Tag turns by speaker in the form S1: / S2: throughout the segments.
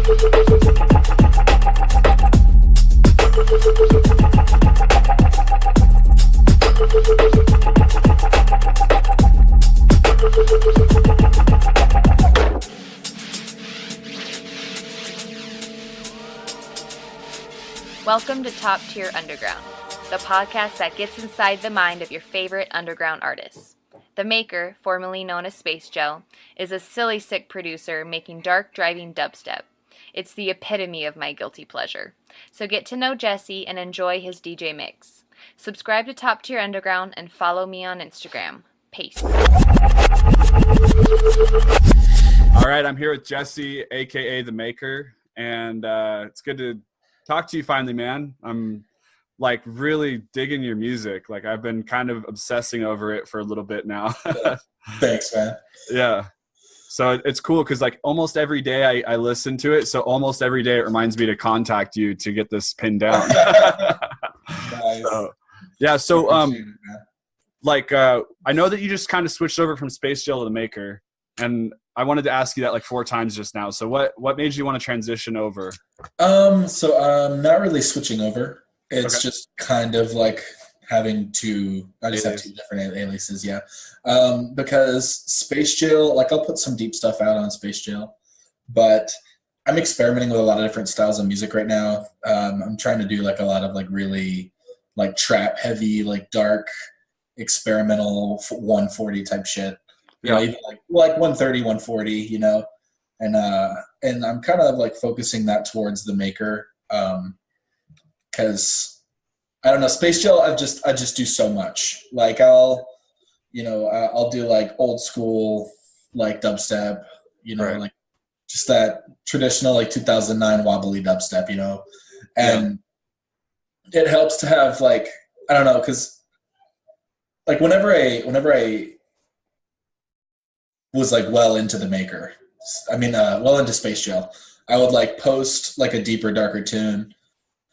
S1: Welcome to Top Tier Underground, the podcast that gets inside the mind of your favorite underground artists. The Maker, formerly known as Spacejail, is a silly sick producer making dark driving dubstep. It's the epitome of my guilty pleasure. So get to know Jesse and enjoy his DJ mix. Subscribe to Top Tier Underground and follow me on Instagram. Peace.
S2: All right, I'm here with Jesse, AKA The Maker, and it's good to talk to you finally, man. I'm like really digging your music. Like I've been kind of obsessing over it for a little bit now.
S3: Thanks, man.
S2: Yeah. So it's cool because like almost every day I listen to it. So almost every day it reminds me to contact you to get this pinned down.
S3: Nice.
S2: So I know that you just kind of switched over from Spacejail to The Maker, and I wanted to ask you that like 4 times just now. So what made you want to transition over?
S3: So I'm not really switching over. It's
S2: Okay.
S3: just kind of like having to, I just have 2 different aliases, yeah. Because Spacejail, like I'll put some deep stuff out on Spacejail, but I'm experimenting with a lot of different styles of music right now. I'm trying to do like a lot of like really like trap heavy, like dark, experimental 140 type shit. You know, even like 130, 140, you know, and I'm kind of like focusing that towards The Maker, because I don't know, Spacejail, I just do so much. Like I'll do like old school like dubstep, you know, like just that traditional like 2009 wobbly dubstep, you know, and it helps to have like, I don't know, because like whenever I was like well into The Maker, well into Spacejail, I would like post like a deeper, darker tune,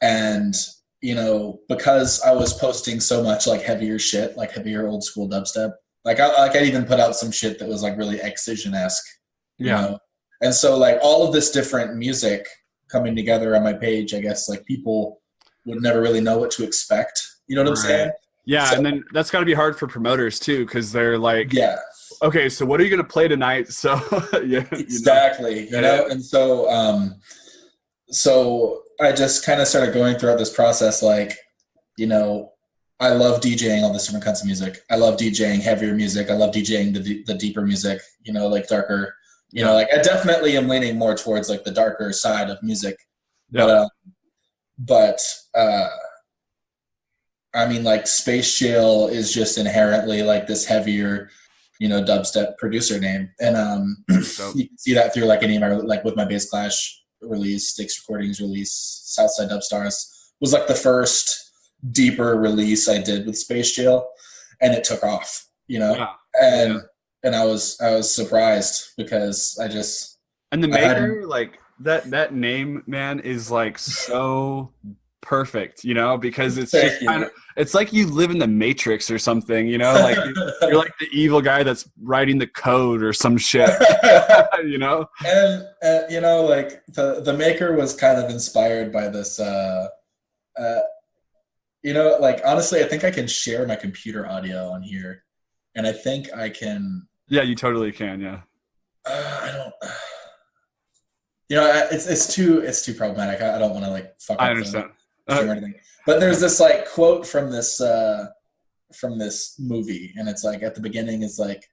S3: and you know, because I was posting so much like heavier shit, like heavier old school dubstep, I'd even put out some shit that was like really Excision-esque, you know? And so like all of this different music coming together on my page, I guess like people would never really know what to expect, you know what I'm saying?
S2: Yeah,
S3: so,
S2: and then that's got to be hard for promoters too, because they're like, okay, so what are you going to play tonight? So
S3: exactly, you know? And so I just kind of started going throughout this process, like, you know, I love DJing all this different kinds of music. I love DJing heavier music. I love DJing the deeper music, you know, like darker, you know, like I definitely am leaning more towards like the darker side of music. But I mean, like Spacejail is just inherently like this heavier, you know, dubstep producer name. And you can see that through like any of my, like with my Bass Clash release, Sticks Recordings release, Southside Dubstars was like the first deeper release I did with Spacejail, and it took off, you know. And I was surprised because
S2: and The Maker, like that name, man, is like so perfect, you know, because it's just kind of, it's like you live in the Matrix or something, you know, like you're like the evil guy that's writing the code or some shit, you know.
S3: And you know, like the Maker was kind of inspired by this you know, like honestly, I think I can share my computer audio on here, and I think I can.
S2: Yeah, you totally can. Yeah.
S3: I don't. You know, it's too problematic. I don't want to like fuck up.
S2: I understand.
S3: Or anything. But there's this like quote from this movie, and it's like at the beginning, it's like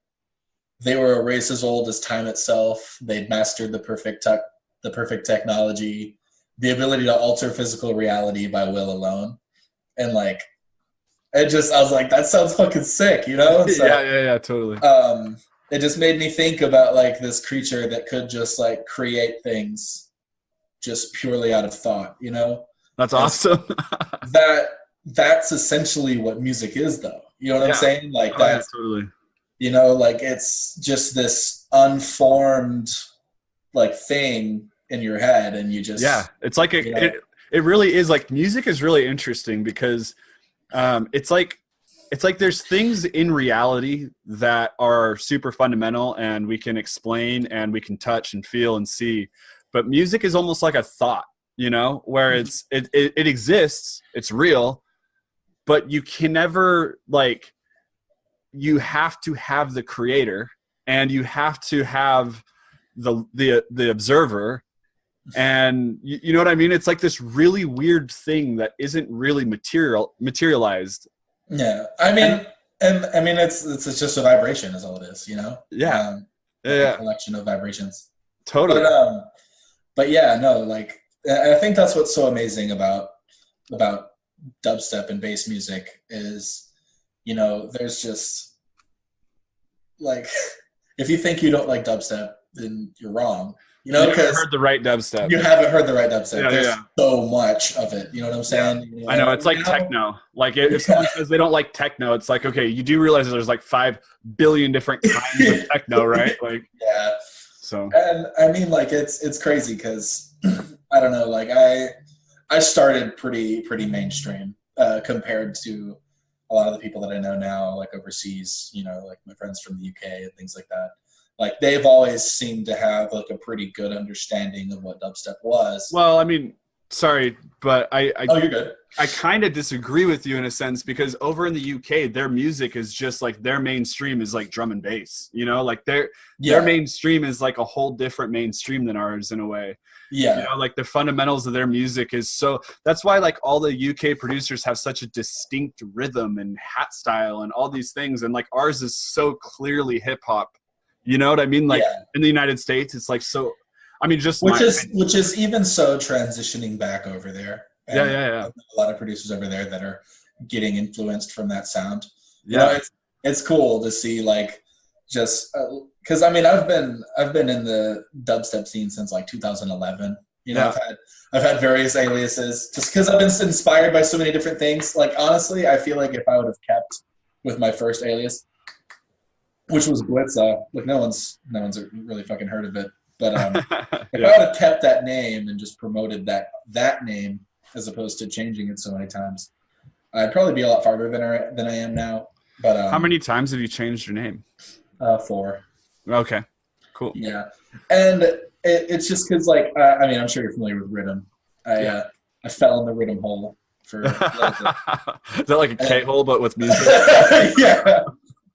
S3: they were a race as old as time itself. They'd mastered the perfect technology, the ability to alter physical reality by will alone. And like, I was like, that sounds fucking sick, you know? So,
S2: yeah, totally.
S3: It just made me think about like this creature that could just like create things just purely out of thought, you know?
S2: That's awesome.
S3: That's essentially what music is, though. You know what I'm saying? Like that's
S2: totally.
S3: You know, like it's just this unformed like thing in your head, and you just
S2: it's like it really is. Like music is really interesting because it's like there's things in reality that are super fundamental and we can explain and we can touch and feel and see. but music is almost like a thought, you know, where it exists, it's real, but you can never, like, you have to have the creator, and you have to have the observer, and you know what I mean? It's like this really weird thing that isn't really materialized.
S3: Yeah, I mean, and I mean, it's just a vibration, is all it is, you know.
S2: Yeah,
S3: a collection of vibrations.
S2: Totally.
S3: But yeah, no, like, I think that's what's so amazing about dubstep and bass music is, you know, there's just, like, if you think you don't like dubstep, then you're wrong. You know, because
S2: you haven't heard the right dubstep.
S3: You haven't heard the right dubstep.
S2: Yeah,
S3: There's so much of it. You know what I'm saying?
S2: Yeah. I know, it's like techno. Like, if someone says they don't like techno, it's like, okay, you do realize there's like 5 billion different kinds of techno, right? Like,
S3: yeah.
S2: So.
S3: And I mean, like, it's crazy because I don't know. Like, I started pretty mainstream compared to a lot of the people that I know now, like overseas. You know, like my friends from the UK and things like that. Like, they've always seemed to have like a pretty good understanding of what dubstep was.
S2: Well, I mean, sorry, but oh,
S3: you're good.
S2: I kind of disagree with you in a sense, because over in the UK, their music is just like, their mainstream is like drum and bass. You know, like their mainstream is like a whole different mainstream than ours in a way.
S3: Yeah.
S2: You know, like the fundamentals of their music is so, that's why like all the UK producers have such a distinct rhythm and hat style and all these things, and like ours is so clearly hip hop. You know what I mean? Like, in the United States, it's like, so, I mean, just
S3: which is even so transitioning back over there. And
S2: yeah.
S3: A lot of producers over there that are getting influenced from that sound.
S2: Yeah,
S3: you know, it's cool to see, like, just because I mean, I've been in the dubstep scene since like 2011. You know, I've had various aliases just because I've been inspired by so many different things. Like, honestly, I feel like if I would have kept with my first alias, which was Blitza, like no one's really fucking heard of it. But if I would have kept that name and just promoted that name as opposed to changing it so many times, I'd probably be a lot farther than I am now. But
S2: how many times have you changed your name?
S3: 4.
S2: Okay, cool.
S3: Yeah, and it's just because, like, I mean, I'm sure you're familiar with rhythm. I fell in the rhythm hole for.
S2: Is that like a K-hole but with music?
S3: Yeah.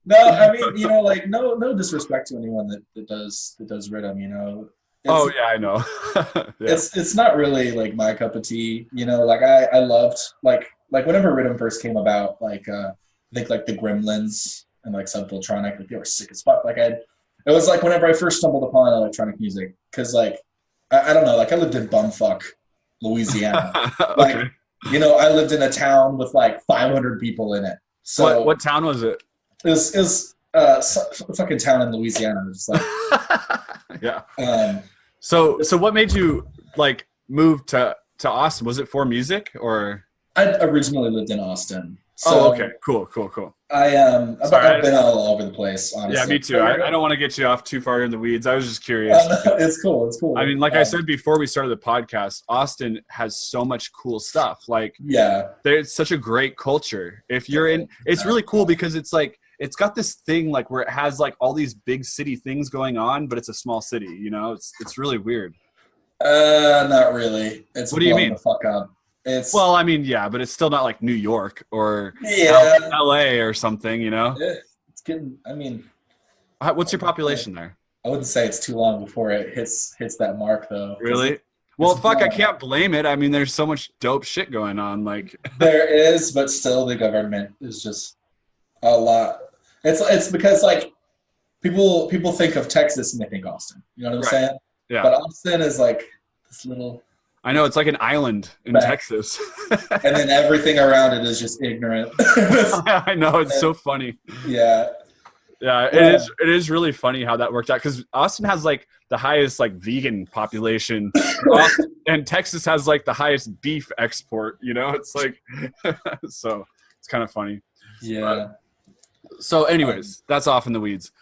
S3: No, I mean, you know, like, no disrespect to anyone that does rhythm, you know.
S2: I know.
S3: It's not really like my cup of tea, you know. Like, I loved like whenever rhythm first came about, like I think like the Gremlins and like Subfiltronic, like, they were sick as fuck. Like, it was like whenever I first stumbled upon electronic music, because like I don't know, like I lived in bumfuck Louisiana.
S2: Okay.
S3: Like, you know, I lived in a town with like 500 people in it. So
S2: what town was it?
S3: It was fucking town in Louisiana. Just like,
S2: yeah. So what made you like move to Austin? Was it for music or?
S3: I originally lived in Austin. So
S2: okay. Cool.
S3: I've been all over the place, honestly.
S2: Yeah, me too. I don't want to get you off too far in the weeds. I was just curious.
S3: It's cool.
S2: I mean, like I said before we started the podcast, Austin has so much cool stuff. Like, there's such a great culture. If you're in, it's really cool because it's like, it's got this thing like where it has like all these big city things going on, but it's a small city, you know? It's really weird.
S3: Not really. It's
S2: what do you mean?
S3: The fuck up.
S2: Well, I mean, yeah, but it's still not like New York or LA or something, you know?
S3: It's getting, I mean.
S2: What's your population there?
S3: I wouldn't say it's too long before it hits that mark, though.
S2: Really? Well, fuck, I can't blame it. I mean, there's so much dope shit going on. Like,
S3: there is, but still the government is just a lot. It's because, like, people think of Texas and they think Austin. You know what I'm saying?
S2: Yeah.
S3: But Austin is like this little.
S2: I know, it's like an island in Texas.
S3: And then everything around it is just ignorant.
S2: I know, it's so funny.
S3: Yeah.
S2: Yeah, it is really funny how that worked out because Austin has like the highest like vegan population, and Texas has like the highest beef export. You know, it's like so it's kind of funny.
S3: Yeah.
S2: So, anyways, that's off in the weeds.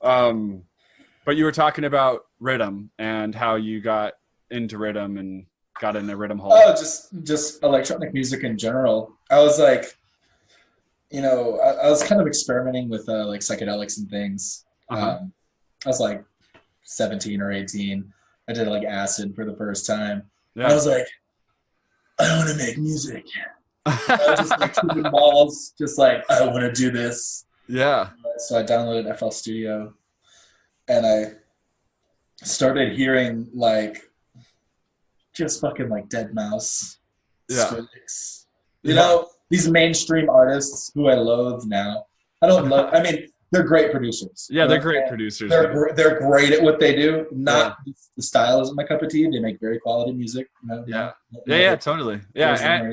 S2: But you were talking about rhythm and how you got into rhythm and got in a rhythm hole.
S3: Oh, just electronic music in general. I was like, you know, I was kind of experimenting with like psychedelics and things. I was like 17 or 18, I did like acid for the first time.
S2: Yeah.
S3: And I was like, I want to make music. I was just like shooting balls, just like I want to do this.
S2: Yeah.
S3: So I downloaded FL Studio, and I started hearing like just fucking like Dead Mouse, Skrillex, you know, these mainstream artists who I loathe now. I don't love. I mean, they're great producers.
S2: Yeah, they're great producers.
S3: They're great at what they do. Not the style isn't my cup of tea. They make very quality music. You know,
S2: yeah, totally. Yeah,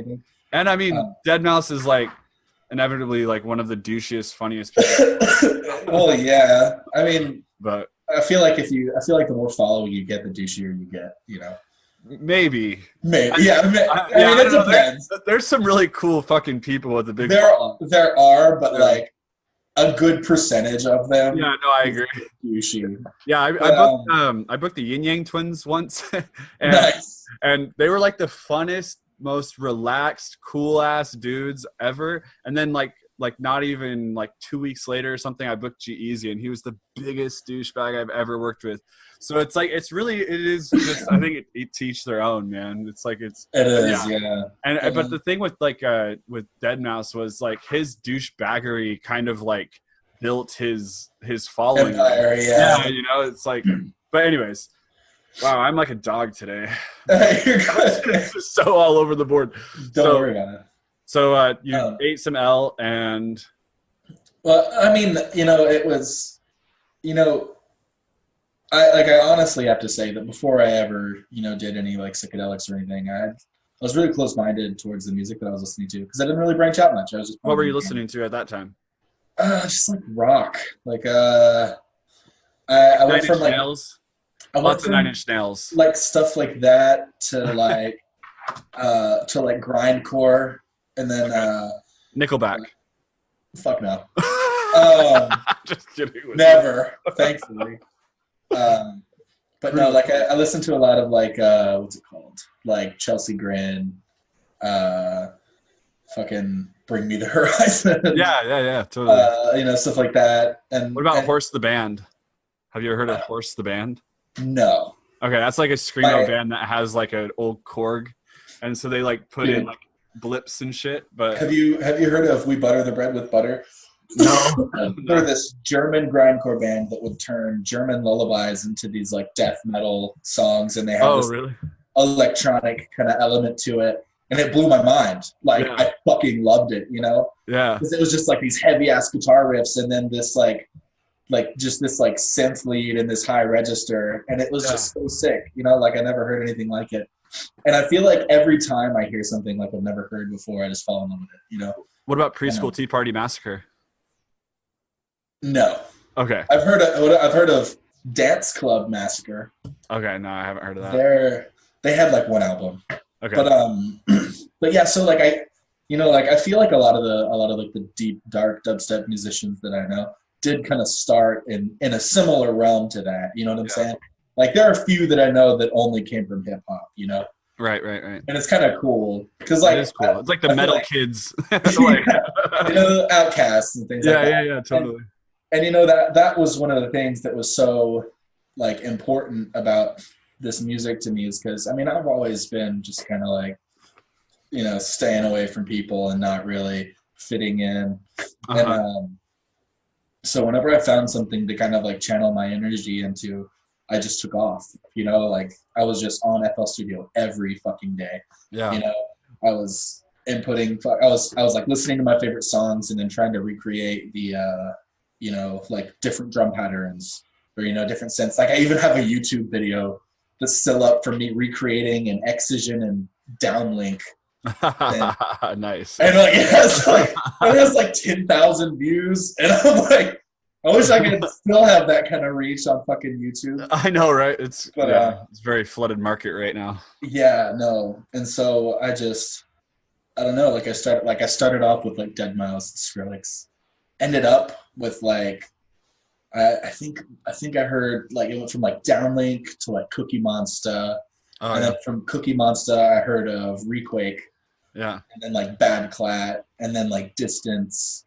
S2: and I mean, Dead Mouse is like inevitably like one of the douchiest, funniest people.
S3: Well, yeah. I mean,
S2: but
S3: I feel like the more following you get, the douchier you get. You know.
S2: Maybe.
S3: Yeah. I mean, it depends.
S2: There's some really cool fucking people with the big.
S3: There are, but like a good percentage of them.
S2: Yeah, no, I agree.
S3: Douchey.
S2: Yeah, I booked the Yin Yang Twins once, and
S3: nice.
S2: And they were like the funnest, most relaxed, cool ass dudes ever. And then like not even like 2 weeks later or something, I booked G-Eazy, and he was the biggest douchebag I've ever worked with. So it's like it is just I think it teach their own, man. It's like it is,
S3: yeah.
S2: And but the thing with like with Dead Mouse was like his douchebaggery kind of like built his following.
S3: Empire,
S2: yeah, you know, it's like. But anyways, wow, I'm like a dog today.
S3: You're good.
S2: It's just so all over the board.
S3: Don't worry about it.
S2: So you ate some L and.
S3: Well, I mean, you know, it was, you know. I honestly have to say that before I ever, you know, did any like psychedelics or anything, I was really close-minded towards the music that I was listening to because I didn't really branch out much. I was just.
S2: What were you listening to at that time?
S3: Just like rock, like I went from like
S2: Nails.
S3: Lots
S2: of Nine Inch Nails,
S3: like stuff like that to like grindcore, and then
S2: Nickelback.
S3: Fuck no.
S2: Just kidding.
S3: Never, thankfully. But no, like I listen to a lot of like what's it called? Like Chelsea Grin, fucking Bring Me the Horizon.
S2: Yeah, totally.
S3: You know, stuff like that. And
S2: what about Horse the Band? Have you ever heard of Horse the Band?
S3: No.
S2: Okay, that's like a screamo band that has like an old Korg, and so they like put in like blips and shit. But
S3: have you heard of We Butter the Bread with Butter?
S2: No.
S3: They're this German grindcore band that would turn German lullabies into these like death metal songs, and they have this
S2: really?
S3: Electronic kind of element to it, and it blew my mind. Like I fucking loved it, you know?
S2: Yeah.
S3: Because it was just like these heavy ass guitar riffs, and then this like just this like synth lead in this high register, and it was just so sick, you know? Like I never heard anything like it, and I feel like every time I hear something like I've never heard before, I just fall in love with it, you know?
S2: What about Preschool Tea Party Massacre?
S3: No.
S2: Okay.
S3: I've heard of Dance Club Massacre.
S2: Okay, no, I haven't heard of that.
S3: They had like one album.
S2: Okay.
S3: But yeah, so like I feel like a lot of like the deep dark dubstep musicians that I know did kind of start in a similar realm to that. You know what I'm saying? Like there are a few that I know that only came from hip hop. You know. Right.
S2: And
S3: it's kind of cool because like
S2: it is cool. It's like the metal kids, like,
S3: you know, Outcasts and things like that.
S2: Yeah, totally.
S3: And you know that was one of the things that was so like important about this music to me is because I mean I've always been just kind of like, you know, staying away from people and not really fitting in. And so whenever I found something to kind of like channel my energy into, I just took off. You know, like I was just on FL Studio every fucking day. Yeah. You know, I was inputting. I was like listening to my favorite songs and then trying to recreate the you know, like different drum patterns or, you know, different synths. Like I even have a YouTube video that's still up for me recreating an excision and downlink.
S2: Nice.
S3: And like it has like 10,000 views, and I'm like, I wish I could still have that kind of reach on fucking YouTube.
S2: I know, right? It's very flooded market right now.
S3: Yeah, no. And so I don't know. Like I started off with like Dead Mouse, Skrillex, ended up with like I think I heard like it went from like Downlink to like Cookie Monster, and then from Cookie Monster I heard of Requake.
S2: Yeah.
S3: And then like Bad Clat, and then like Distance,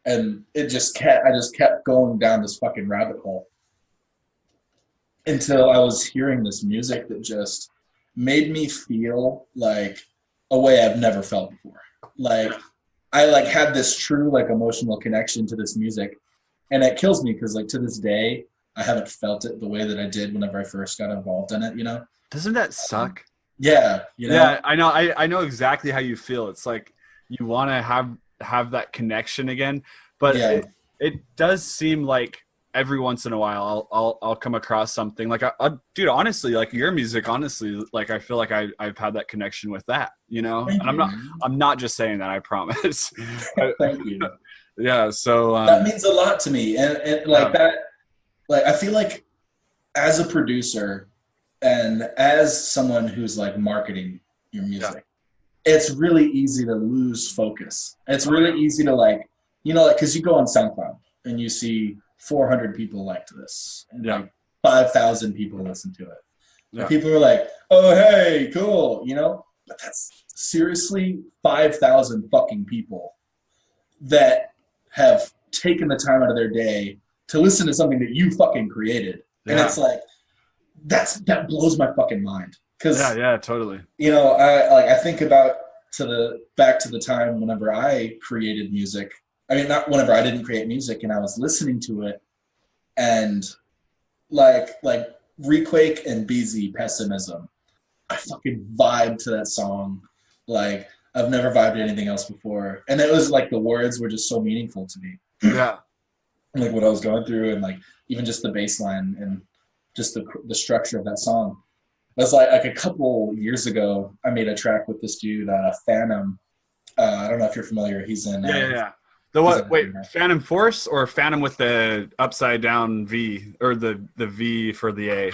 S3: and I just kept going down this fucking rabbit hole. until I was hearing this music that just made me feel like a way I've never felt before. Like I like had this true like emotional connection to this music, and it kills me because like to this day I haven't felt it the way that I did whenever I first got involved in it. You know?
S2: Doesn't that suck?
S3: Yeah. You know?
S2: Yeah, I know. I know exactly how you feel. It's like you want to have that connection again, but
S3: Yeah.
S2: it does seem like every once in a while I'll come across something like dude, honestly, like your music, honestly, like I feel like I've had that connection with that, you know.
S3: Thank
S2: And
S3: you.
S2: I'm not just saying that, I promise.
S3: Thank you.
S2: Yeah, so
S3: that means a lot to me, and like that, like I feel like as a producer and as someone who's like marketing your music, it's really easy to lose focus. It's really easy to like, you know, like because you go on SoundCloud and you see 400 people liked this, and like 5,000 people listen to it. And people are like, "Oh, hey, cool," you know. But that's seriously 5,000 fucking people that have taken the time out of their day to listen to something that you fucking created, and it's like that blows my fucking mind. Because
S2: totally.
S3: You know, I think about back to the time whenever I created music. I mean, not whenever I didn't create music, and I was listening to it, and like Requake and Beezy Pessimism, I fucking vibed to that song like I've never vibed to anything else before, and it was like the words were just so meaningful to me.
S2: Yeah,
S3: like what I was going through, and like even just the bass line and just the structure of that song. That's like a couple years ago, I made a track with this dude, Phantom. I don't know if you're familiar. He's in.
S2: The what? Wait, Phantom Force or Phantom with the upside down V or the V for the A?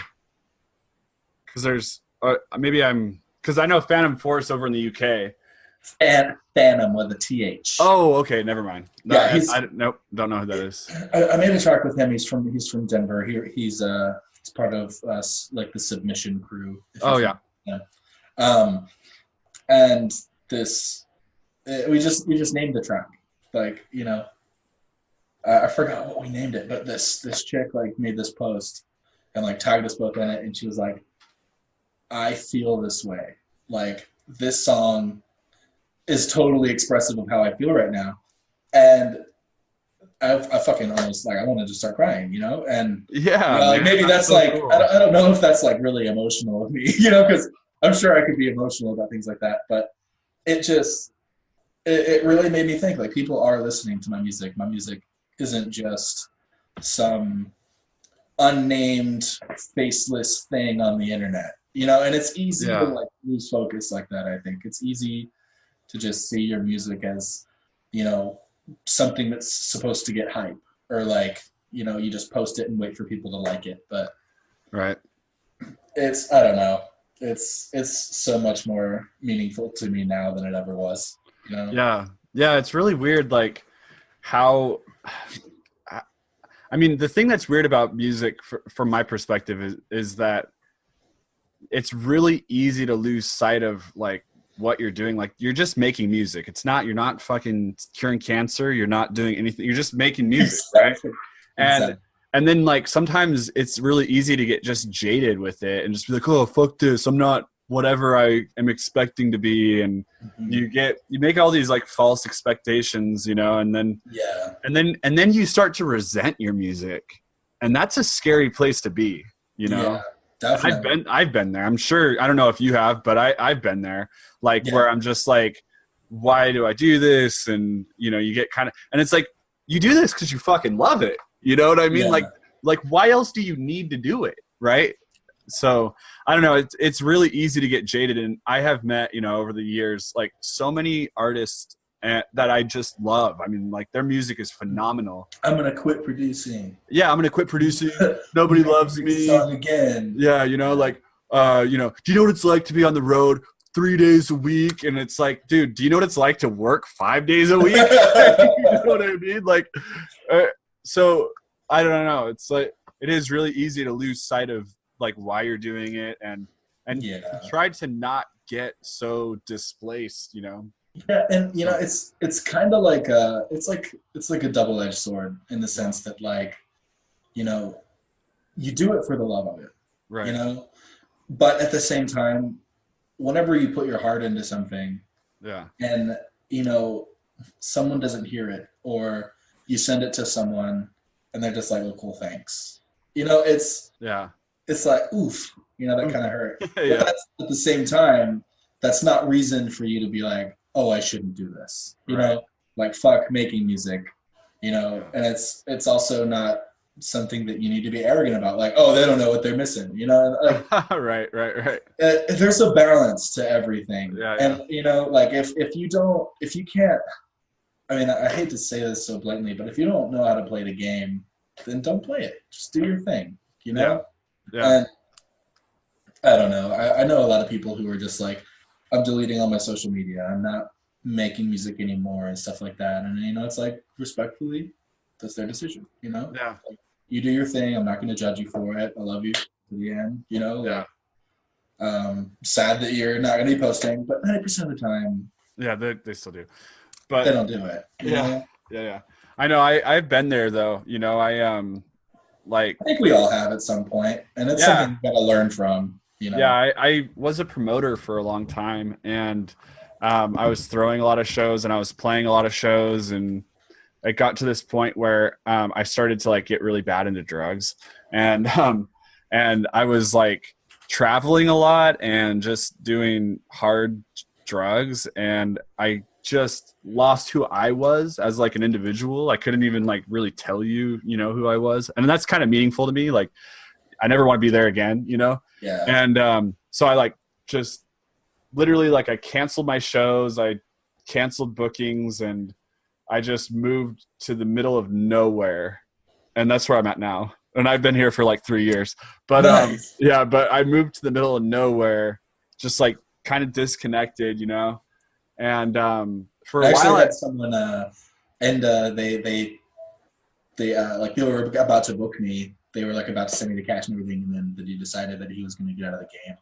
S2: Because there's because I know Phantom Force over in the UK.
S3: Phantom with a TH.
S2: Oh, okay, never mind. No,
S3: yeah,
S2: nope, don't know who that is.
S3: I made a track with him. He's from Denver. He's part of like the Submission crew.
S2: Oh yeah.
S3: And this we just named the track. Like, you know, I forgot what we named it, but this chick like made this post and like tagged us both in it, and she was like, I feel this way. Like this song is totally expressive of how I feel right now. And I fucking almost like I wanted to start crying, you know? And like maybe that's so like cool. I don't know if that's like really emotional of me, you know, because I'm sure I could be emotional about things like that, but it really made me think like people are listening to my music. My music isn't just some unnamed faceless thing on the internet, you know, and it's easy to like lose focus like that. I think it's easy to just see your music as, you know, something that's supposed to get hype, or like, you know, you just post it and wait for people to like it. But it's, I don't know, it's so much more meaningful to me now than it ever was, you know?
S2: Yeah, it's really weird like how I mean, the thing that's weird about music from my perspective is that it's really easy to lose sight of like what you're doing. Like you're just making music. You're not fucking curing cancer. You're not doing anything. You're just making music, right? And then like sometimes it's really easy to get just jaded with it and just be like, oh, fuck this. I'm not whatever I am expecting to be. And you make all these like false expectations, you know, and then you start to resent your music, and that's a scary place to be, you know? Definitely. I've been there. I'm sure. I don't know if you have, but I've been there. Like where I'm just like, why do I do this? And you know, you get kind of, and it's like you do this because you fucking love it. You know what I mean? Like why else do you need to do it, right? So I don't know. It's really easy to get jaded, and I have met, you know, over the years, like so many artists that I just love. I mean, like their music is phenomenal.
S3: I'm gonna quit producing.
S2: Yeah, I'm gonna quit producing. Nobody loves me.
S3: Song again.
S2: Yeah, you know, like, you know, do you know what it's like to be on the road 3 days a week? And it's like, dude, do you know what it's like to work 5 days a week? You know what I mean? Like, so I don't know. It's like it is really easy to lose sight of like why you're doing it, and try to not get so displaced, you know.
S3: Yeah, and you know, it's kind of like it's like a double-edged sword in the sense that like, you know, you do it for the love of it,
S2: Right.
S3: You know, but at the same time, whenever you put your heart into something,
S2: Yeah.
S3: and you know, someone doesn't hear it, or you send it to someone and they're just like, "Oh, cool, thanks." You know, it's like, oof, you know, that kind of hurt.
S2: Yeah.
S3: But that's, at the same time, that's not reason for you to be like, "Oh, I shouldn't do this." You know, like fuck making music. You know, and it's also not something that you need to be arrogant about. Like, oh, they don't know what they're missing. You know, like,
S2: right.
S3: there's a balance to everything.
S2: Yeah.
S3: And you know, like if you can't, I mean, I hate to say this so blatantly, but if you don't know how to play the game, then don't play it. Just do your thing. You know.
S2: Yeah.
S3: And I don't know. I know a lot of people who are just like, I'm deleting all my social media. I'm not making music anymore and stuff like that. And you know, it's like, respectfully, that's their decision. You know.
S2: Yeah.
S3: Like, you do your thing. I'm not going to judge you for it. I love you to the end. You know.
S2: Yeah.
S3: Sad that you're not going to be posting, but 90% of the time,
S2: yeah, they still do, but
S3: they don't do it. You know?
S2: Yeah. I know. I've been there though. You know, I
S3: think we all have at some point, and it's something you got to learn from. You know?
S2: Yeah, I was a promoter for a long time, and I was throwing a lot of shows, and I was playing a lot of shows, and it got to this point where I started to like get really bad into drugs, and I was like traveling a lot and just doing hard drugs, and I just lost who I was as like an individual. I couldn't even like really tell you, you know, who I was, and that's kind of meaningful to me. Like, I never want to be there again, you know?
S3: Yeah.
S2: And so I like just literally like I canceled my shows, I canceled bookings, and I just moved to the middle of nowhere, and that's where I'm at now. And I've been here for like 3 years, but
S3: nice.
S2: but I moved to the middle of nowhere, just like kind of disconnected, you know. And for a while,
S3: I had someone, and they like people were about to book me. They were like about to send me the cash and everything, and then the dude decided that he was going to get out of the game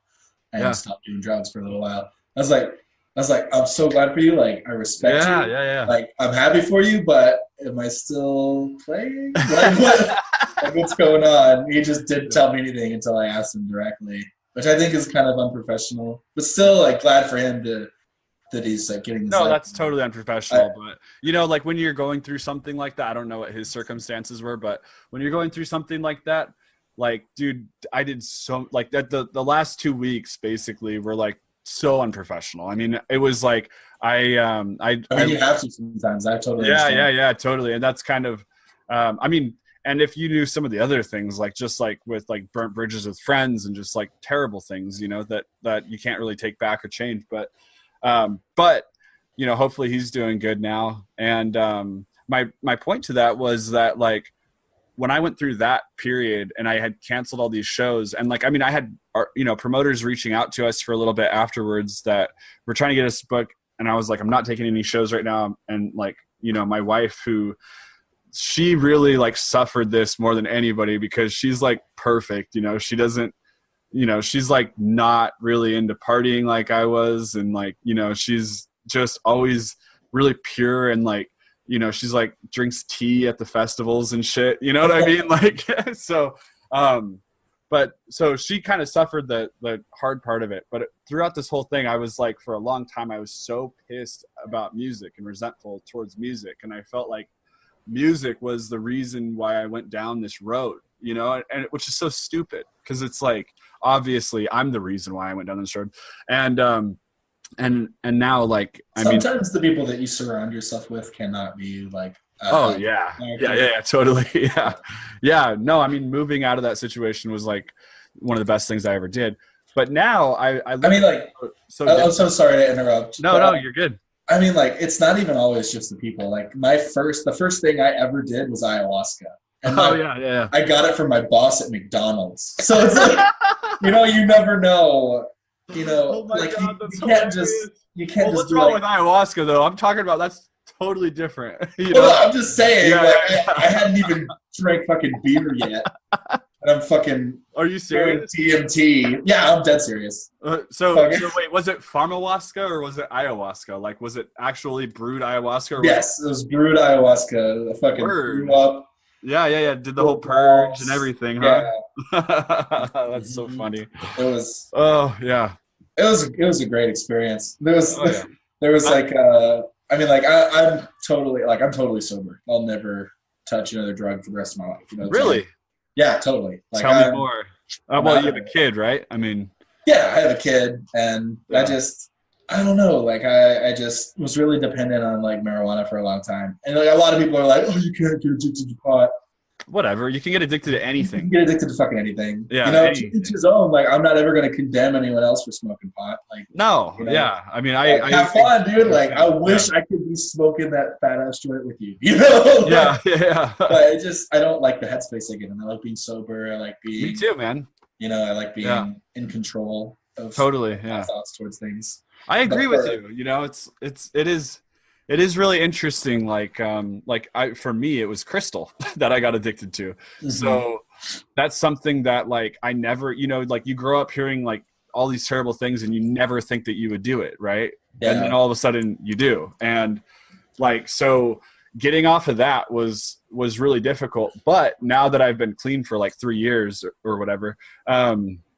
S3: and stop doing drugs for a little while. I was like, I'm so glad for you. Like, I respect you.
S2: Yeah.
S3: Like, I'm happy for you, but am I still playing? Like, what's going on? He just didn't tell me anything until I asked him directly, which I think is kind of unprofessional. But still, like, glad for him that he's like getting this.
S2: No, that's totally unprofessional. But you know, like when you're going through something like that, I don't know what his circumstances were, but when you're going through something like that, like, dude, I did so like that. The last 2 weeks basically were like so unprofessional. I mean, it was like you
S3: have to sometimes. I totally understand.
S2: Yeah, totally. And that's kind of, I mean, and if you knew some of the other things, like just like with like burnt bridges with friends and just like terrible things, you know, that you can't really take back or change. But you know, hopefully he's doing good now. And my point to that was that like when I went through that period and I had canceled all these shows, and like, I mean, I had, you know, promoters reaching out to us for a little bit afterwards that were trying to get us booked. And I was like, I'm not taking any shows right now. And like, you know, my wife, who she really like suffered this more than anybody because she's like perfect, you know, she doesn't, you know, she's like not really into partying like I was. And like, you know, she's just always really pure, and like, you know, she's like drinks tea at the festivals and shit, you know what I mean? Like, so she kind of suffered the hard part of it. But throughout this whole thing, I was like, for a long time, I was so pissed about music and resentful towards music. And I felt like music was the reason why I went down this road, you know, and which is so stupid, because it's like, obviously I'm the reason why I went down this road. And now, like, I mean,
S3: sometimes the people that you surround yourself with cannot be like,
S2: yeah, totally. Yeah. No, I mean, moving out of that situation was like one of the best things I ever did. But now I mean, like,
S3: I'm so sorry to interrupt.
S2: No, you're good.
S3: I mean, like, it's not even always just the people. Like, the first thing I ever did was ayahuasca. And I got it from my boss at McDonald's. So it's like, you know, you never know. You know, like, God, you can't just
S2: what's wrong with ayahuasca though? I'm talking about that's totally different. You
S3: know?
S2: Well,
S3: I'm just saying, I hadn't even drank fucking beer yet. And I'm fucking.
S2: Are you serious?
S3: DMT. Yeah, I'm dead serious.
S2: So wait, was it pharmawaska or was it ayahuasca? Like, was it actually brewed ayahuasca? Or
S3: yes, it was brewed ayahuasca. I fucking grew up
S2: Yeah. Did the whole purge and everything, huh?
S3: Yeah.
S2: That's so funny.
S3: It was.
S2: Oh yeah.
S3: It was a great experience. There was
S2: Oh yeah.
S3: there was like I mean like I'm totally sober. I'll never touch another drug for the rest of my life. You know what I'm saying?
S2: Really?
S3: Yeah, totally. Like
S2: Tell me more. Well, you have a kid, right? I mean.
S3: Yeah, I have a kid, and I don't know. Like I just was really dependent on like marijuana for a long time, and like a lot of people are like, "Oh, you can't get addicted to pot."
S2: Whatever. You can get addicted to
S3: You can
S2: anything.
S3: get addicted to fucking anything.
S2: Yeah.
S3: You know, to each his own. Like I'm not ever going to condemn anyone else for smoking pot. Like
S2: No.
S3: you know,
S2: Yeah. I mean,
S3: like,
S2: I
S3: have fun, dude. Like I wish I could be smoking that fat ass joint with you. You know?
S2: Yeah.
S3: But I don't like the headspace again. I like being sober. I like being.
S2: Me too, man.
S3: You know, I like being in control of my thoughts towards things.
S2: I agree with you. You know, it is really interesting. For me, it was crystal that I got addicted to. Mm-hmm. So that's something that like I never, you know, like you grow up hearing like all these terrible things and you never think that you would do it, right? Yeah. And then all of a sudden you do. And like so getting off of that was really difficult. But now that I've been clean for like 3 years or whatever,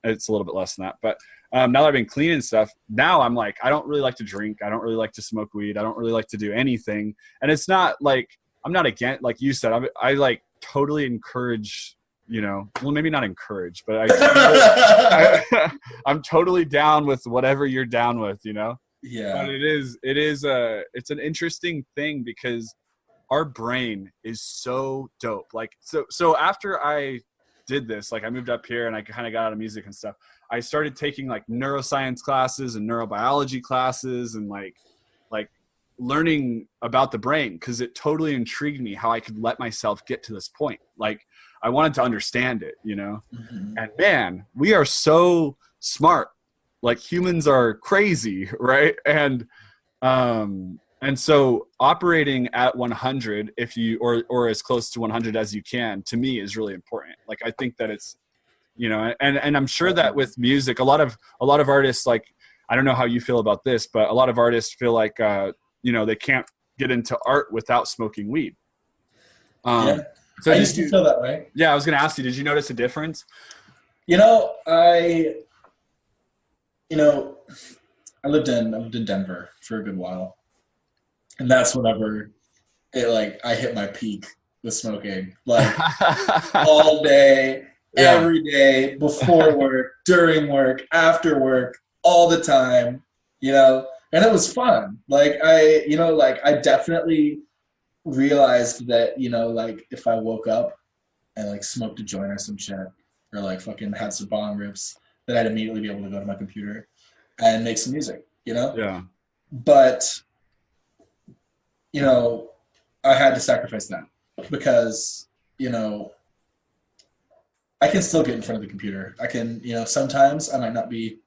S2: it's a little bit less than that, but now that I've been clean and stuff, now I'm like, I don't really like to drink. I don't really like to smoke weed. I don't really like to do anything. And it's not like, I'm not against, like you said, I like totally encourage, you know, well, maybe not encourage, but I'm totally down with whatever you're down with, you know?
S3: Yeah.
S2: But it's an interesting thing because our brain is so dope. Like, so after I did this, like I moved up here and I kind of got out of music and stuff. I started taking like neuroscience classes and neurobiology classes and like learning about the brain because it totally intrigued me how I could let myself get to this point. Like I wanted to understand it, you know? Mm-hmm. And man, we are so smart. Like humans are crazy, right? And so operating at 100, if you, or as close to 100 as you can, to me is really important. Like, I think that it's, you know, and I'm sure that with music, a lot of artists, like, I don't know how you feel about this, but a lot of artists feel like, you know, they can't get into art without smoking weed.
S3: So I used to feel that way.
S2: Yeah. I was going to ask you, did you notice a difference?
S3: You know, I lived in Denver for a good while. And that's whenever I hit my peak with smoking, like all day, every day, before work, during work, after work, all the time, you know, and it was fun. Like I definitely realized that, you know, like if I woke up and like smoked a joint or some shit or like fucking had some bong rips, that I'd immediately be able to go to my computer and make some music, you know?
S2: Yeah.
S3: But, you know, I had to sacrifice that because, you know, I can still get in front of the computer. I can, you know, sometimes I might not be,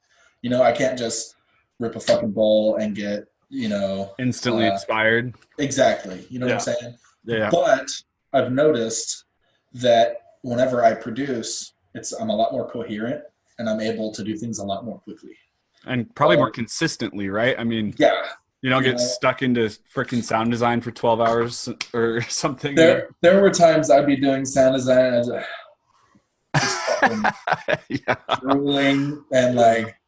S3: you know, I can't just rip a fucking bowl and get, you know.
S2: Instantly inspired.
S3: Exactly. You know what I'm saying?
S2: Yeah.
S3: But I've noticed that whenever I produce, I'm a lot more coherent and I'm able to do things a lot more quickly.
S2: And probably more consistently, right? I mean,
S3: yeah.
S2: You don't get stuck into freaking sound design for 12 hours or something.
S3: There were times I'd be doing sound design and just fucking drooling and like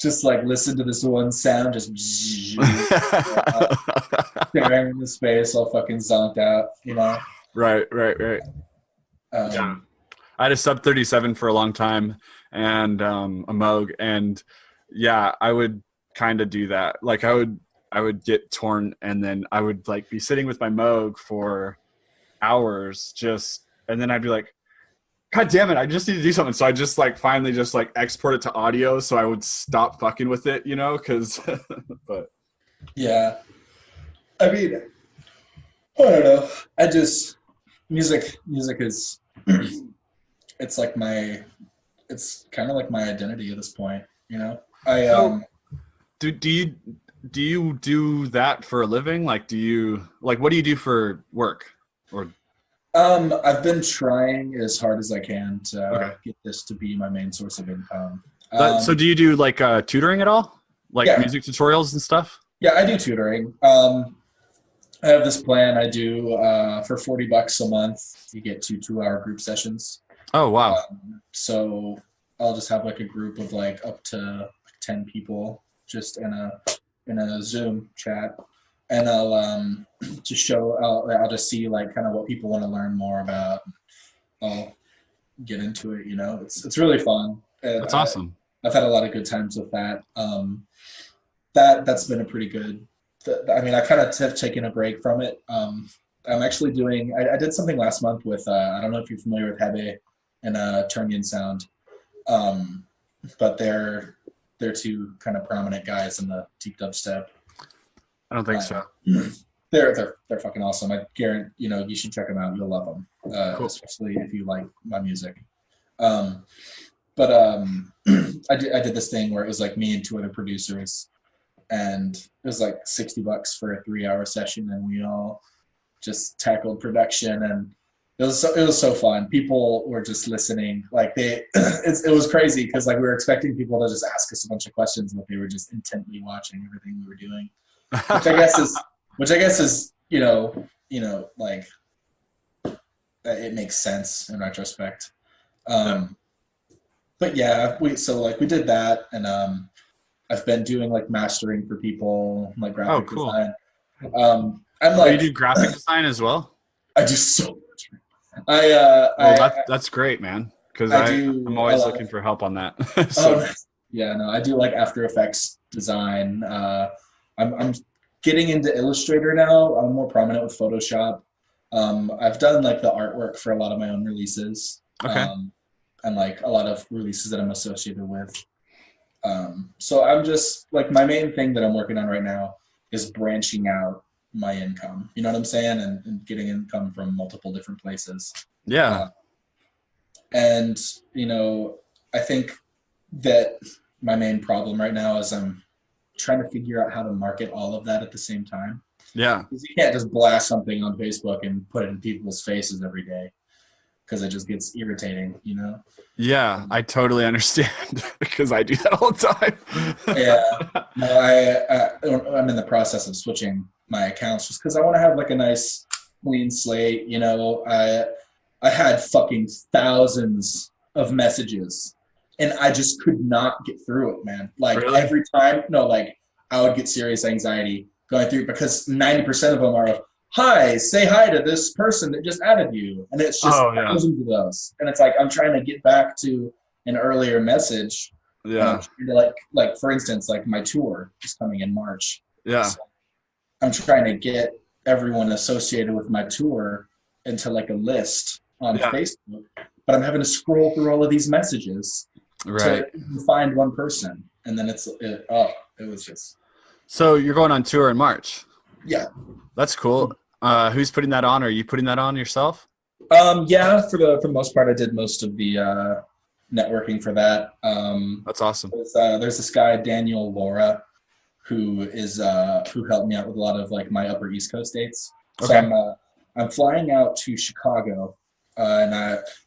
S3: just like listen to this one sound just staring into space all fucking zonked out, you know?
S2: Right. Yeah. I had a sub 37 for a long time and a Moog, and yeah, I would kind of do that. Like I would get torn and then I would like be sitting with my Moog for hours and then I'd be like, God damn it, I just need to do something. So I just like finally just like export it to audio so I would stop fucking with it, you know, because but yeah.
S3: I mean, I don't know. I just music is it's kind of like my identity at this point, you know?
S2: Do you do that for a living? Like, what do you do for work? Or
S3: I've been trying as hard as I can to get this to be my main source of income.
S2: So do you do like tutoring at all? Like music tutorials and stuff?
S3: Yeah, I do tutoring. I have this plan. I do for $40 a month. You get 2 2-hour group sessions.
S2: Oh wow.
S3: So I'll just have like a group of like up to 10 people just in a Zoom chat, and I'll just show. I'll just see like kind of what people want to learn more about. I'll get into it. It's really fun. And
S2: That's awesome.
S3: I've had a lot of good times with that. That's been a pretty good. I mean, I kind of have taken a break from it. I'm actually doing. I did something last month with. I don't know if you're familiar with Hebe and Turnian Sound, but they're two kind of prominent guys in the deep dubstep.
S2: I don't think so.
S3: They're fucking awesome. I guarantee you should check them out. You'll love them,
S2: Cool.
S3: especially if you like my music. I did this thing where it was like me and 2 other producers, and it was like $60 for a 3-hour session, and we all just tackled production, and it was so fun. People were just listening, like it was crazy because like we were expecting people to just ask us a bunch of questions, but they were just intently watching everything we were doing, which I guess is like it makes sense in retrospect. But yeah, we did that, and I've been doing like mastering for people, like graphic design. I'm like,
S2: you do graphic design as well?
S3: I do so much.
S2: That's great, man. Because I'm always looking for help on that.
S3: I do like After Effects design. I'm getting into Illustrator now. I'm more prominent with Photoshop. I've done like the artwork for a lot of my own releases.
S2: Okay.
S3: And like a lot of releases that I'm associated with. So I'm just like, my main thing that I'm working on right now is branching out my income. You know what I'm saying? And getting income from multiple different places.
S2: Yeah.
S3: And I think that my main problem right now is I'm trying to figure out how to market all of that at the same time.
S2: Yeah.
S3: Because you can't just blast something on Facebook and put it in people's faces every day, because it just gets irritating,
S2: Yeah, I totally understand because I do that all the time.
S3: Yeah. No, I'm in the process of switching my accounts just because I want to have like a nice clean slate. I had fucking thousands of messages, and I just could not get through it, man. Like
S2: Really?
S3: every time, I would get serious anxiety going through, because 90% of them are, hi, say hi to this person that just added you. And it's just thousands of those. And it's like, I'm trying to get back to an earlier message.
S2: Yeah.
S3: Like for instance, like my tour is coming in March.
S2: Yeah.
S3: So I'm trying to get everyone associated with my tour into like a list on Facebook, but I'm having to scroll through all of these messages to find one person. And then it was just.
S2: So you're going on tour in March?
S3: Yeah.
S2: That's cool. Who's putting that on? Are you putting that on yourself?
S3: Yeah, for the most part, I did most of the networking for that.
S2: That's awesome.
S3: There's this guy, Daniel Laura, who helped me out with a lot of like my Upper East Coast dates. So I'm flying out to Chicago, and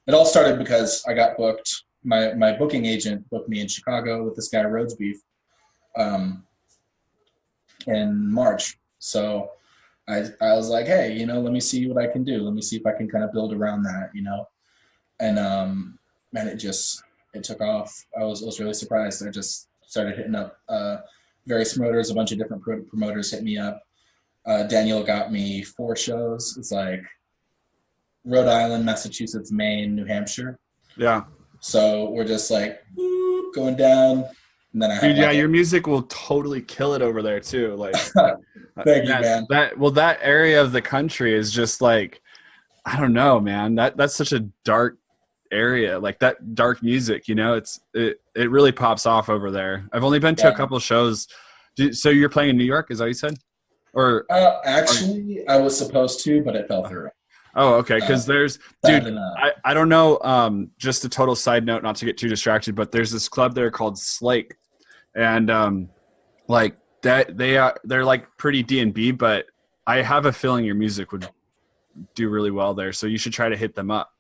S3: it all started because I got booked. My booking agent booked me in Chicago with this guy Rhodes Beef in March. So I was like, hey, let me see what I can do. Let me see if I can kind of build around that, And man, it took off. I was really surprised. I just started hitting up various promoters. A bunch of different promoters hit me up. Daniel got me 4 shows. It's like Rhode Island, Massachusetts, Maine, New Hampshire.
S2: Yeah.
S3: So we're just like going down. And then
S2: your music will totally kill it over there too. Like,
S3: thank you, man.
S2: That area of the country is just like, I don't know, man. That's such a dark area, like that dark music. It really pops off over there. I've only been to a couple of shows. So you're playing in New York? Is that what you said? Or
S3: actually, I was supposed to, but it fell through.
S2: Oh, okay. Because I don't know. Just a total side note, not to get too distracted, but there's this club there called Slake, and like that they're like pretty D&B, but I have a feeling your music would do really well there. So you should try to hit them up,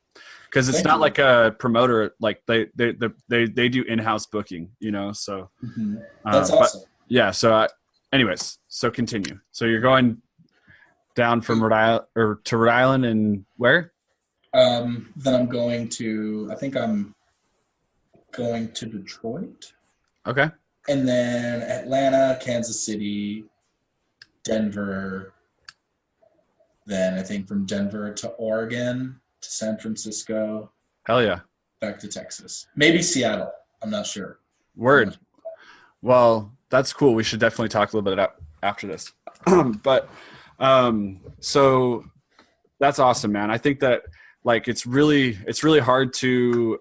S2: because it's not like a promoter. Like they do in-house booking, So
S3: that's awesome.
S2: So anyways, so continue. So you're going. Down from Rhode Island or to Rhode Island and where?
S3: Then I'm going to. I think I'm going to Detroit.
S2: Okay.
S3: And then Atlanta, Kansas City, Denver. Then I think from Denver to Oregon to San Francisco.
S2: Hell yeah.
S3: Back to Texas. Maybe Seattle. I'm not sure.
S2: Word. Well, that's cool. We should definitely talk a little bit after this. But so that's awesome, man. I think that like it's really hard to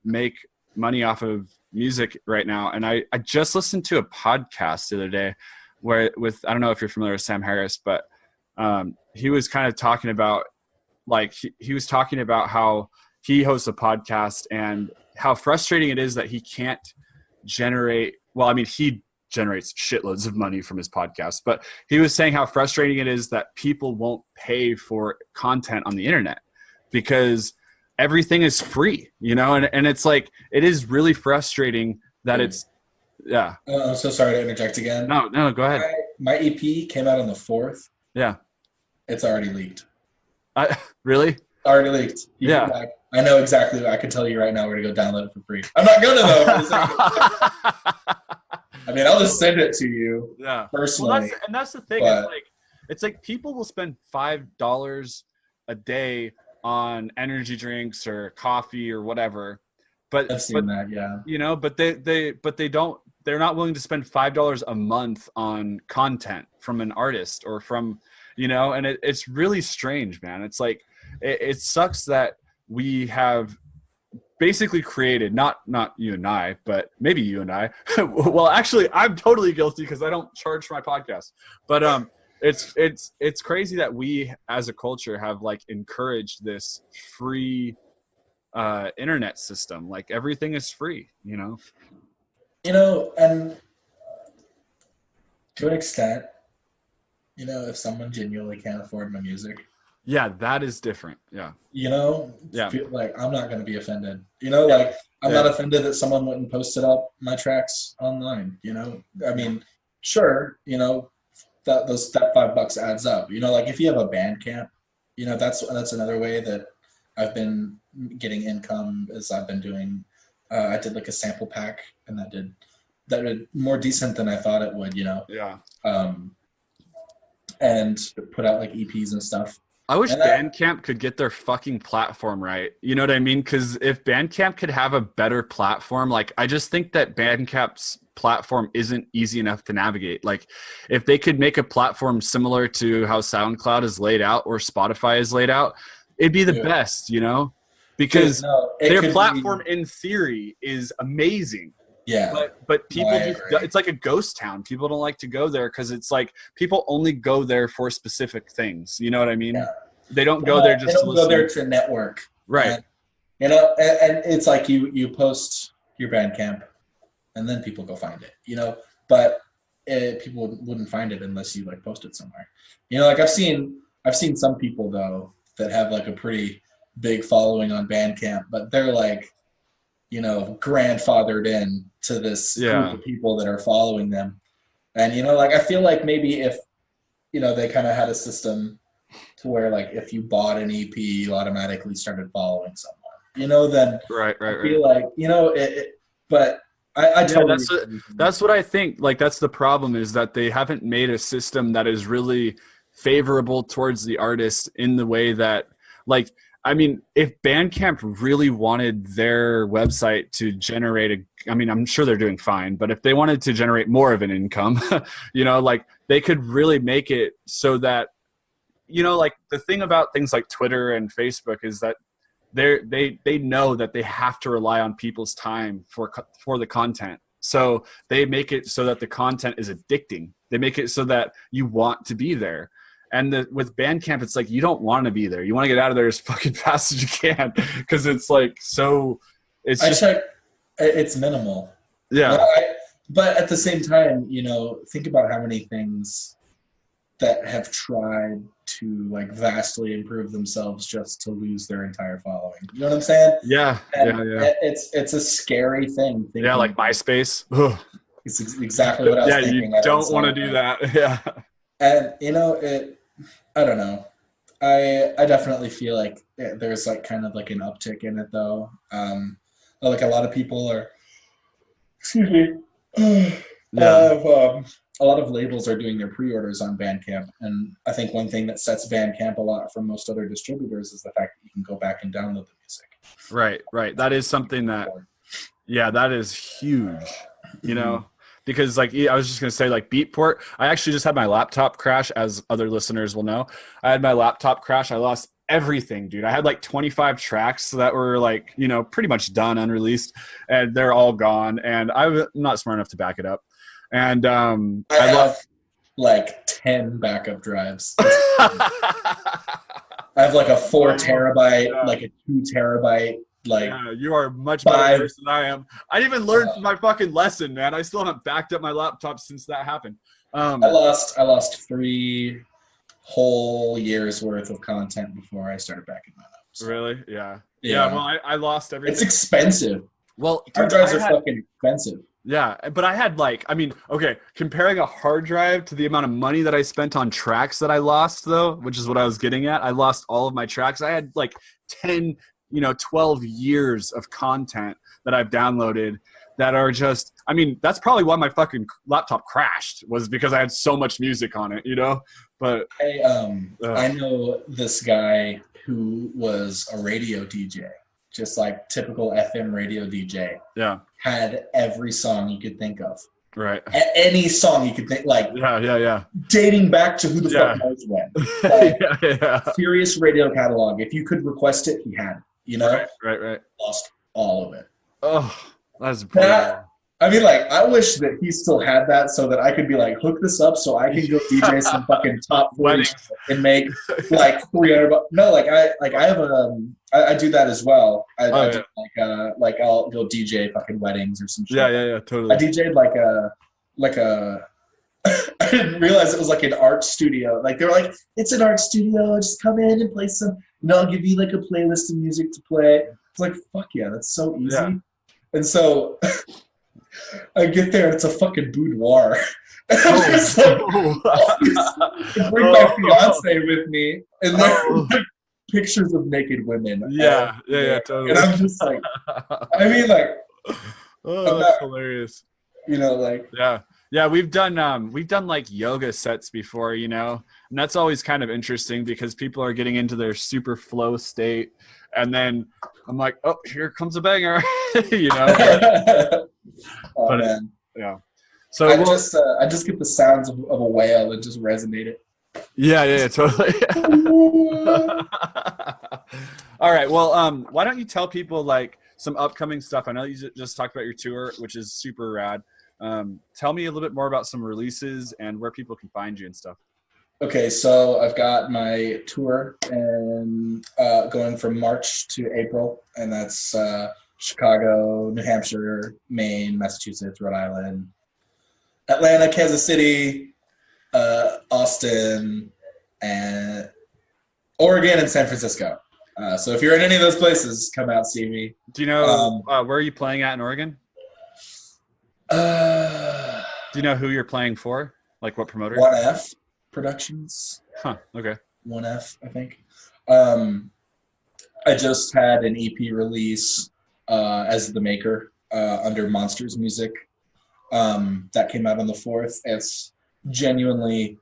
S2: make money off of music right now. And I just listened to a podcast the other day where I don't know if you're familiar with Sam Harris, but he was kind of talking about like he was talking about how he hosts a podcast and how frustrating it is that he can't generate. Well, I mean, he generates shitloads of money from his podcast, but he was saying how frustrating it is that people won't pay for content on the internet because everything is free, you know? And it's like, it is really frustrating that it's, yeah.
S3: I'm so sorry to interject again.
S2: No, go ahead.
S3: My EP came out on the 4th.
S2: Yeah.
S3: It's already leaked.
S2: Really?
S3: Already leaked.
S2: Yeah.
S3: I know exactly. I can tell you right now where to go download it for free. I'm not going to though. I mean, I'll just send it to you.
S2: Yeah.
S3: Personally.
S2: Well, that's the thing. It's like people will spend $5 a day on energy drinks or coffee or whatever. But
S3: I've seen that, yeah.
S2: You know, but they're not willing to spend $5 a month on content from an artist or from, you know, and it's really strange, man. It's like it sucks that we have basically created not you and I, but maybe you and I. Well, actually, I'm totally guilty because I don't charge for my podcast. But it's crazy that we as a culture have like encouraged this free internet system. Like everything is free, you know.
S3: You know, and to an extent, you know, if someone genuinely can't afford my music.
S2: Yeah, that is different. Yeah.
S3: You know,
S2: yeah.
S3: Like I'm not going to be offended. You know, like I'm not offended that someone went and posted up my tracks online. You know, I mean, sure, you know, that $5 adds up. You know, like if you have a Bandcamp, you know, that's another way that I've been getting income. Is I've been doing. I did like a sample pack, and that did more decent than I thought it would. You know.
S2: Yeah.
S3: And put out like EPs and stuff.
S2: I wish Bandcamp could get their fucking platform right. You know what I mean? Because if Bandcamp could have a better platform, like I just think that Bandcamp's platform isn't easy enough to navigate. Like if they could make a platform similar to how SoundCloud is laid out or Spotify is laid out, it'd be the best, you know? Because their platform in theory is amazing.
S3: Yeah.
S2: But people it's like a ghost town. People don't like to go there because it's like people only go there for specific things. You know what I mean? Yeah. They don't go there just to listen.
S3: Go there to network.
S2: Right.
S3: And, you know, and it's like you post your Bandcamp and then people go find it, you know, but people wouldn't find it unless you like post it somewhere. You know, like I've seen some people though that have like a pretty big following on Bandcamp, but they're like, you know, grandfathered in to this group of people that are following them. And, you know, like, I feel like maybe if, you know, they kind of had a system to where, like, if you bought an EP, you automatically started following someone, you know, then
S2: I
S3: feel like, you know, but I totally
S2: that's what I think. Like, that's the problem is that they haven't made a system that is really favorable towards the artist in the way that, like, I mean, if Bandcamp really wanted their website to generate I mean, I'm sure they're doing fine, but if they wanted to generate more of an income, you know, like they could really make it so that, you know, like the thing about things like Twitter and Facebook is that they know that they have to rely on people's time for the content. So they make it so that the content is addicting. They make it so that you want to be there. And with Bandcamp, it's like you don't want to be there. You want to get out of there as fucking fast as you can because it's like so.
S3: It's minimal.
S2: Yeah.
S3: But at the same time, you know, think about how many things that have tried to like vastly improve themselves just to lose their entire following. You know what I'm saying?
S2: Yeah. Yeah.
S3: It's a scary thing.
S2: Yeah, like MySpace.
S3: It's exactly what I was thinking.
S2: Yeah, you don't want to do that. Yeah.
S3: And you know I don't know. I definitely feel like there's like kind of like an uptick in it though. Like a lot of people are, excuse me,
S2: Yeah.
S3: a lot of labels are doing their pre-orders on Bandcamp, and I think one thing that sets Bandcamp a lot from most other distributors is the fact that you can go back and download the music.
S2: Right. That is something that, yeah, that is huge, you know, because like, I was just going to say like Beatport, I actually just had my laptop crash, as other listeners will know. I had my laptop crash. I lost everything, dude. I had like 25 tracks that were like, you know, pretty much done, unreleased, and they're all gone. And I'm not smart enough to back it up. And
S3: I have like 10 backup drives. I have like a 4 terabyte, like a 2 terabyte, like
S2: yeah, you are a much better person than I am. I didn't even learn from my fucking lesson, man. I still haven't backed up my laptop since that happened.
S3: I lost 3 whole years worth of content before I started backing that up.
S2: So. Really? Yeah. Well, I lost everything.
S3: It's expensive.
S2: Well,
S3: hard drives are fucking expensive.
S2: Yeah, but I had like, I mean, okay, comparing a hard drive to the amount of money that I spent on tracks that I lost, though, which is what I was getting at. I lost all of my tracks. I had like 10, 12 years of content that I've downloaded that are just, I mean, that's probably why my fucking laptop crashed, was because I had so much music on it, But
S3: I know this guy who was a radio DJ. Just like typical FM radio DJ.
S2: Yeah.
S3: Had every song you could think of.
S2: Right.
S3: Any song you could think, like.
S2: Yeah.
S3: Dating back to who the fuck knows when. Like, Serious radio catalog. If you could request it, he had it.
S2: Right.
S3: Lost all of it.
S2: Oh, that's brutal.
S3: I mean, like, I wish that he still had that so that I could be like, hook this up so I can go DJ some fucking top 40 and make like $300. No, like I have I do that as well. I do like I'll go DJ fucking weddings or some shit.
S2: Yeah, totally.
S3: I DJ'd like a I didn't realize it was like an art studio. Like they're like, it's an art studio, just come in and play some, I'll give you like a playlist of music to play. It's like, fuck yeah, that's so easy. Yeah. And so I get there and it's a fucking boudoir. And there's like, bring my fiance with me, and there's like pictures of naked women.
S2: Yeah, totally.
S3: And I'm just like, I mean, like,
S2: that's hilarious.
S3: Like,
S2: yeah, we've done like yoga sets before, and that's always kind of interesting because people are getting into their super flow state, and then I'm like, oh, here comes a banger,
S3: Oh,
S2: but
S3: man.
S2: Yeah. So
S3: I just get the sounds of a whale and just resonate it.
S2: Yeah, totally. All right. Well, why don't you tell people like some upcoming stuff? I know you just talked about your tour, which is super rad. Tell me a little bit more about some releases and where people can find you and stuff.
S3: Okay, so I've got my tour and going from March to April, and that's Chicago, New Hampshire, Maine, Massachusetts, Rhode Island, Atlanta, Kansas City, Austin, and Oregon, and San Francisco. So if you're in any of those places, come out, see me.
S2: Do you know where are you playing at in Oregon? Do you know who you're playing for? Like what promoter?
S3: 1F Productions.
S2: Huh, okay.
S3: 1F, I think. I just had an EP release as the Maker under Monsters Music. That came out on the 4th. It's genuinely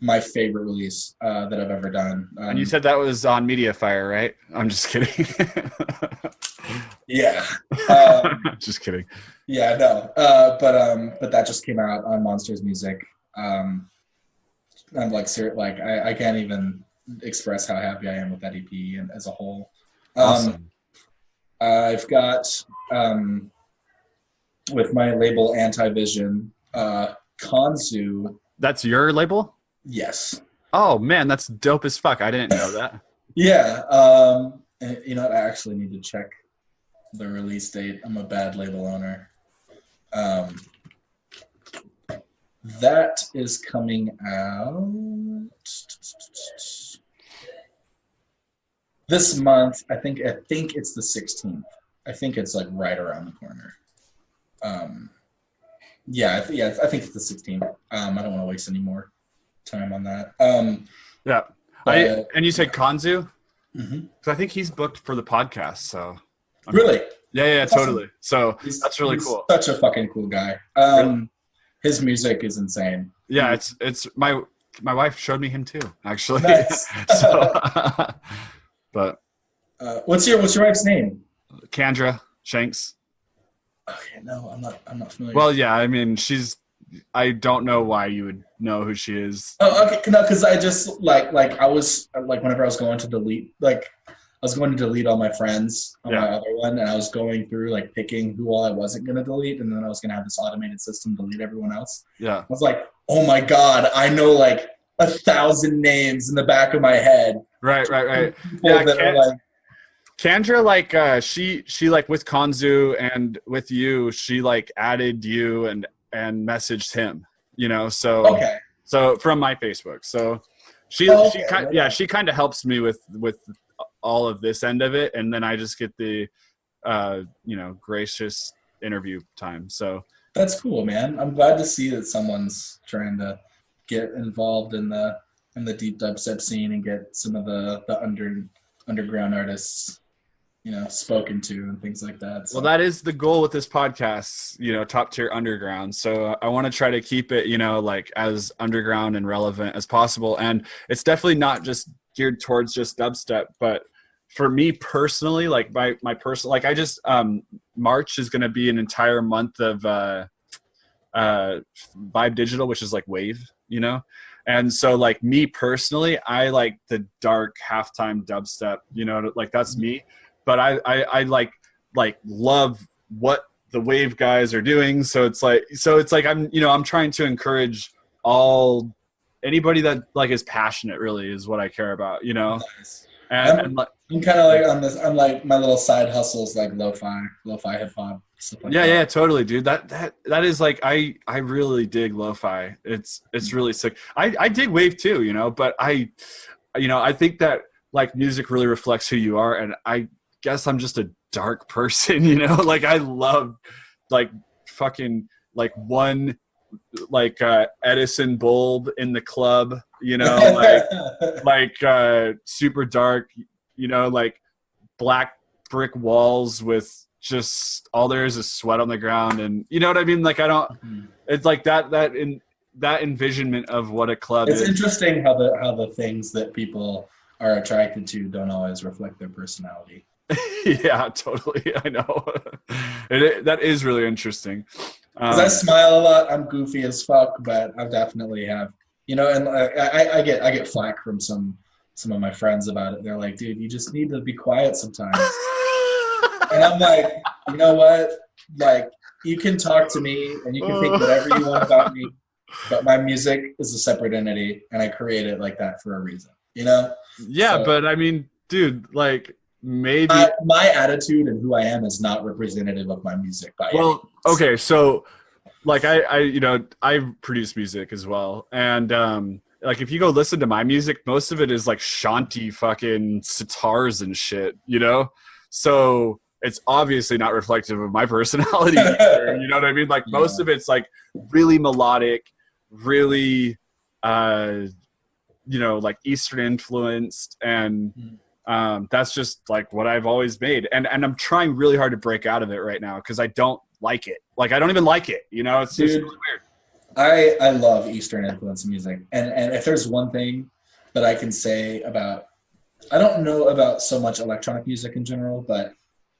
S3: my favorite release that I've ever done.
S2: And you said that was on Mediafire, right? I'm just kidding.
S3: Yeah.
S2: Just kidding.
S3: Yeah, no. But that just came out on Monsters Music. I'm like serious. Like I can't even express how happy I am with that EP and as a whole.
S2: Awesome.
S3: I've got with my label Antivision, Kanzu.
S2: That's your label?
S3: Yes.
S2: Oh man, that's dope as fuck. I didn't know that.
S3: Yeah. And, I actually need to check the release date. I'm a bad label owner. That is coming out this month. I think it's the 16th. I think it's like right around the corner. I think it's the 16th. I don't want to waste any more time on that.
S2: Yeah. And you said Kanzu?
S3: Mm-hmm.
S2: Because I think he's booked for the podcast. So
S3: really,
S2: yeah,
S3: that's
S2: totally.
S3: awesome.
S2: So that's really cool.
S3: Such a fucking cool guy. His music is insane.
S2: Yeah, it's my wife showed me him too, actually.
S3: Nice.
S2: But
S3: what's your wife's name?
S2: Kendra Shanks.
S3: Okay, no, I'm not familiar.
S2: Well, yeah, I mean, I don't know why you would know who she is.
S3: Oh, okay, no, because I just like I was like whenever I was going to delete all my friends on my other one, and I was going through like picking who all I wasn't gonna delete, and then I was gonna have this automated system delete everyone else.
S2: Yeah,
S3: I was like, oh my god, I know like 1,000 names in the back of my head.
S2: Right.
S3: Yeah,
S2: Kendra, like she like with Kanzu and with you, she like added you and messaged him, so from my Facebook. So she kind of helps me with all of this end of it, and then I just get the gracious interview time. So
S3: that's cool, man. I'm glad to see that someone's trying to get involved in the deep dubstep scene and get some of the underground artists spoken to and things like that. So.
S2: Well, that is the goal with this podcast, top tier underground. So I want to try to keep it, like as underground and relevant as possible. And it's definitely not just geared towards just dubstep, but for me personally, like my personal, like I just, March is going to be an entire month of Vibe Digital, which is like Wave, And so like me personally, I like the dark halftime dubstep, like that's me. But I like love what the Wave guys are doing. So it's like I'm trying to encourage anybody that like is passionate really is what I care about,
S3: Nice.
S2: And
S3: I'm kind of like on this. I'm like my little side hustles like lo-fi hip hop stuff like that. Yeah,
S2: totally, dude. That is like I really dig lo-fi. It's really sick. I dig Wave too, but I think that like music really reflects who you are, and I guess I'm just a dark person, like I love like fucking like one like Edison bulb in the club, like super dark, like black brick walls with just all there is sweat on the ground, and you know what I mean? Like I don't it's like that envisionment of what a club is.
S3: It's interesting how the things that people are attracted to don't always reflect their personality.
S2: Yeah, totally. I know. That is really interesting.
S3: Because I smile a lot. I'm goofy as fuck, but I definitely have, and I get flack from some of my friends about it. They're like, dude, you just need to be quiet sometimes. And I'm like, you know what? Like, you can talk to me and you can think whatever you want about me, but my music is a separate entity, and I create it like that for a reason, Yeah,
S2: so, but I mean, dude, like, maybe
S3: my attitude and who I am is not representative of my music.
S2: Okay, so like I produce music as well, and like if you go listen to my music, most of it is like shanty fucking sitars and shit, so it's obviously not reflective of my personality either, you know what I mean? Like most of it's like really melodic, really like Eastern influenced, and that's just like what I've always made, and I'm trying really hard to break out of it right now because I don't like it. Like I don't even like it. It's just really weird.
S3: I love Eastern influence music, and if there's one thing that I can say about, I don't know about so much electronic music in general, but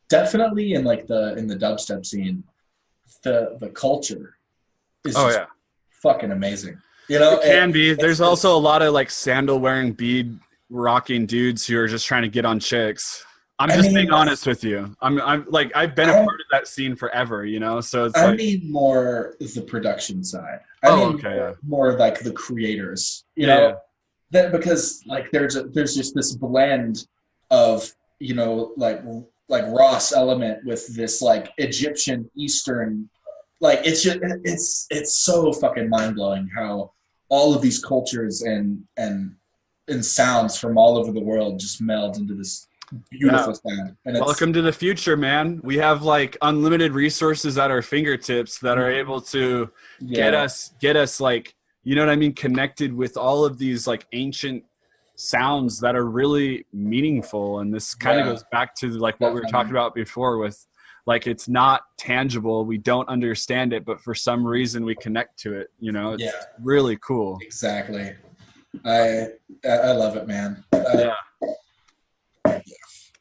S3: definitely in the dubstep scene, the culture is fucking amazing.
S2: It can be. There's also a lot of like sandal wearing bead rocking dudes who are just trying to get on chicks. I'm just being honest with you. I'm like I've been a part of that scene forever, so it's
S3: I mean more the production side. More like the creators, that because like there's just this blend of like Ross element with this like Egyptian Eastern, like it's so fucking mind blowing how all of these cultures and sounds from all over the world just meld into this beautiful sound. And
S2: welcome to the future, man. We have like unlimited resources at our fingertips that are able to get us like, you know what I mean, connected with all of these like ancient sounds that are really meaningful. And this kind of goes back to like what we were talking about before with like, it's not tangible. We don't understand it, but for some reason we connect to it, you know, it's really cool.
S3: Exactly. I love it, man.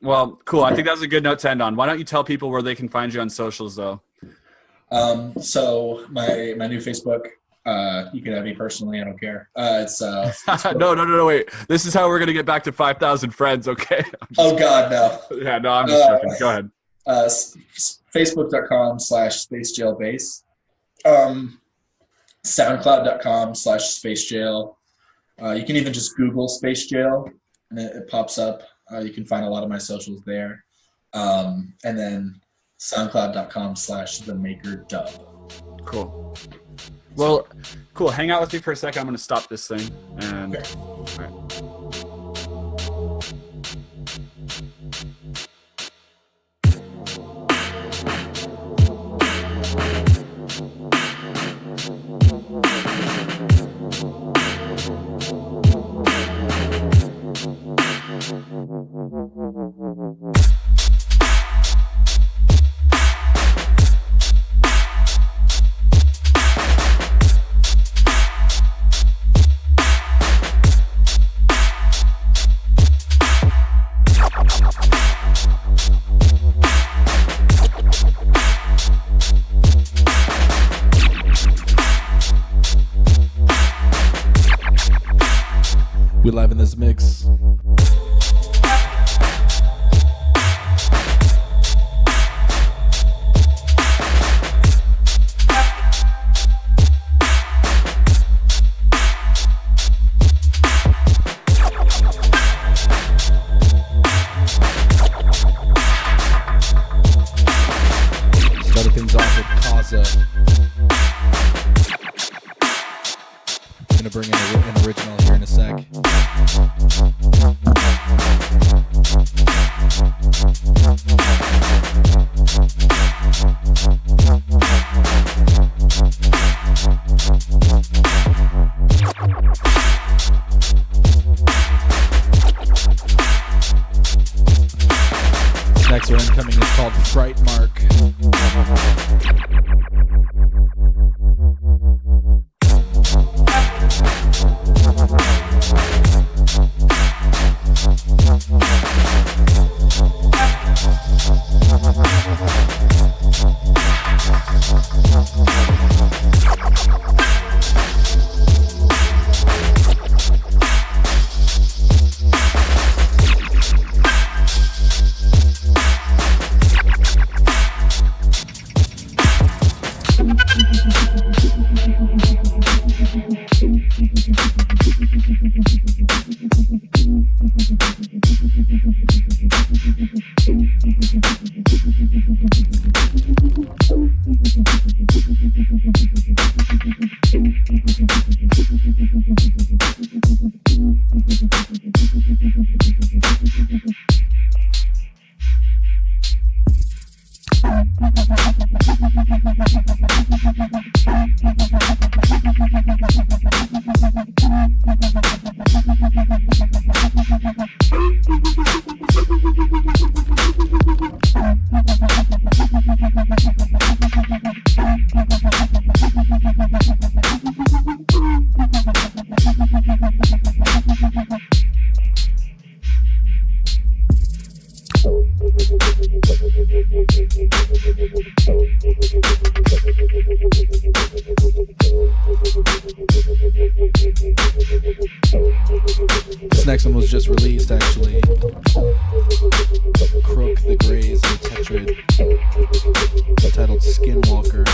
S2: Well, cool. I think that was a good note to end on. Why don't you tell people where they can find you on socials though?
S3: So my new Facebook, you can have me personally. I don't care. It's
S2: no, wait. This is how we're going to get back to 5,000 friends. Okay.
S3: Oh God, no.
S2: Yeah, no, I'm just joking. Go ahead.
S3: Facebook.com/SpacejailBase. SoundCloud.com/SpaceJail. You can even just Google Spacejail and it pops up. You can find a lot of my socials there. And then SoundCloud.com/TheMakerDub.
S2: Cool. Well, cool. Hang out with me for a second. I'm going to stop this thing. And
S3: okay.
S2: All right.
S4: We live in this mix. Started things off with Kaza. Gonna bring in an original here in a sec. This next one incoming is called Fright Mark. This next one was just released, actually. Crook the Grays and Tetrid, titled Skinwalker.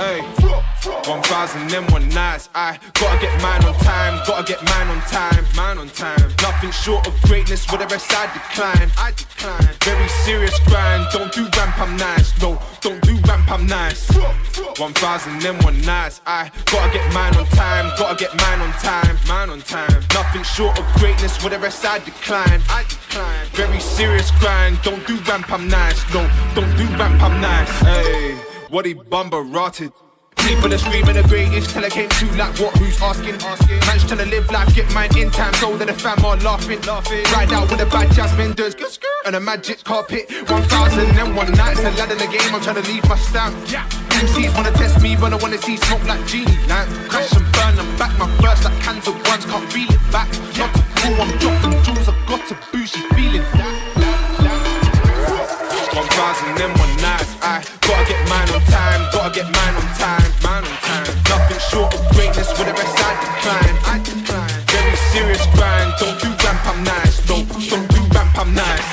S5: Hey, 1001 nights. I gotta get mine on time, gotta get mine on time, mine on time. Nothing short of greatness, with the rest I decline. Very serious grind, don't do ramp, I'm nice. No, don't do ramp, I'm nice. 1001 nights. I gotta get mine on time, gotta get mine on time, mine on time. Nothing short of greatness, with the rest I decline. Very serious grind, don't do ramp, I'm nice. No, don't do ramp, I'm nice. Hey, what he bumper rotted. People are screaming the greatest till I came to like what, who's asking? Man's trying to live life, get mine in time, so that the fam are laughing. Ride out with a bad jasmine, does and a magic carpet. 1001 nights, a lad in the game, I'm trying to leave my stamp. MCs wanna test me, but I wanna see smoke like genie lamp. Crash and burn, I'm back, my burst like cans of ones, can't reel it back. Not a fool, I'm dropping jewels, I've got a bougie feeling. 1001 nights, I gotta get mine on time, gotta get mine on time, mine on time. Nothing short of greatness, with the rest I decline. Very serious grind, don't do ramp, I'm nice. No, don't do ramp, I'm nice.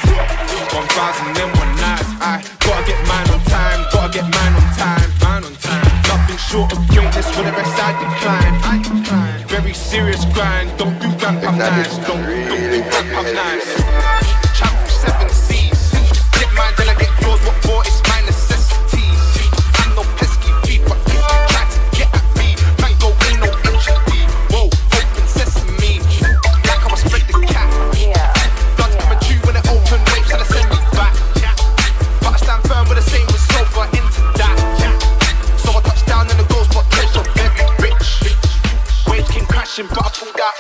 S5: 1001 nights, I gotta get mine on time, gotta get mine on time, mine on time. Nothing short of greatness, with the rest I decline. Very serious grind, don't do ramp, I'm nice. Don't do ramp, I'm nice. Champ 7 C's. Get mine, then I get yours. What for? It's my necessities. I'm no pesky thief, but if you try to get at me, man, go in no entry fee. Whoa, open sesame, like how I spread the cat. Guns coming true when it open, wait till I send me back. But I stand firm with the same result, but into that. So I touch down in the goal spot, treasure very rich. Waves came crashing, but I pulled out.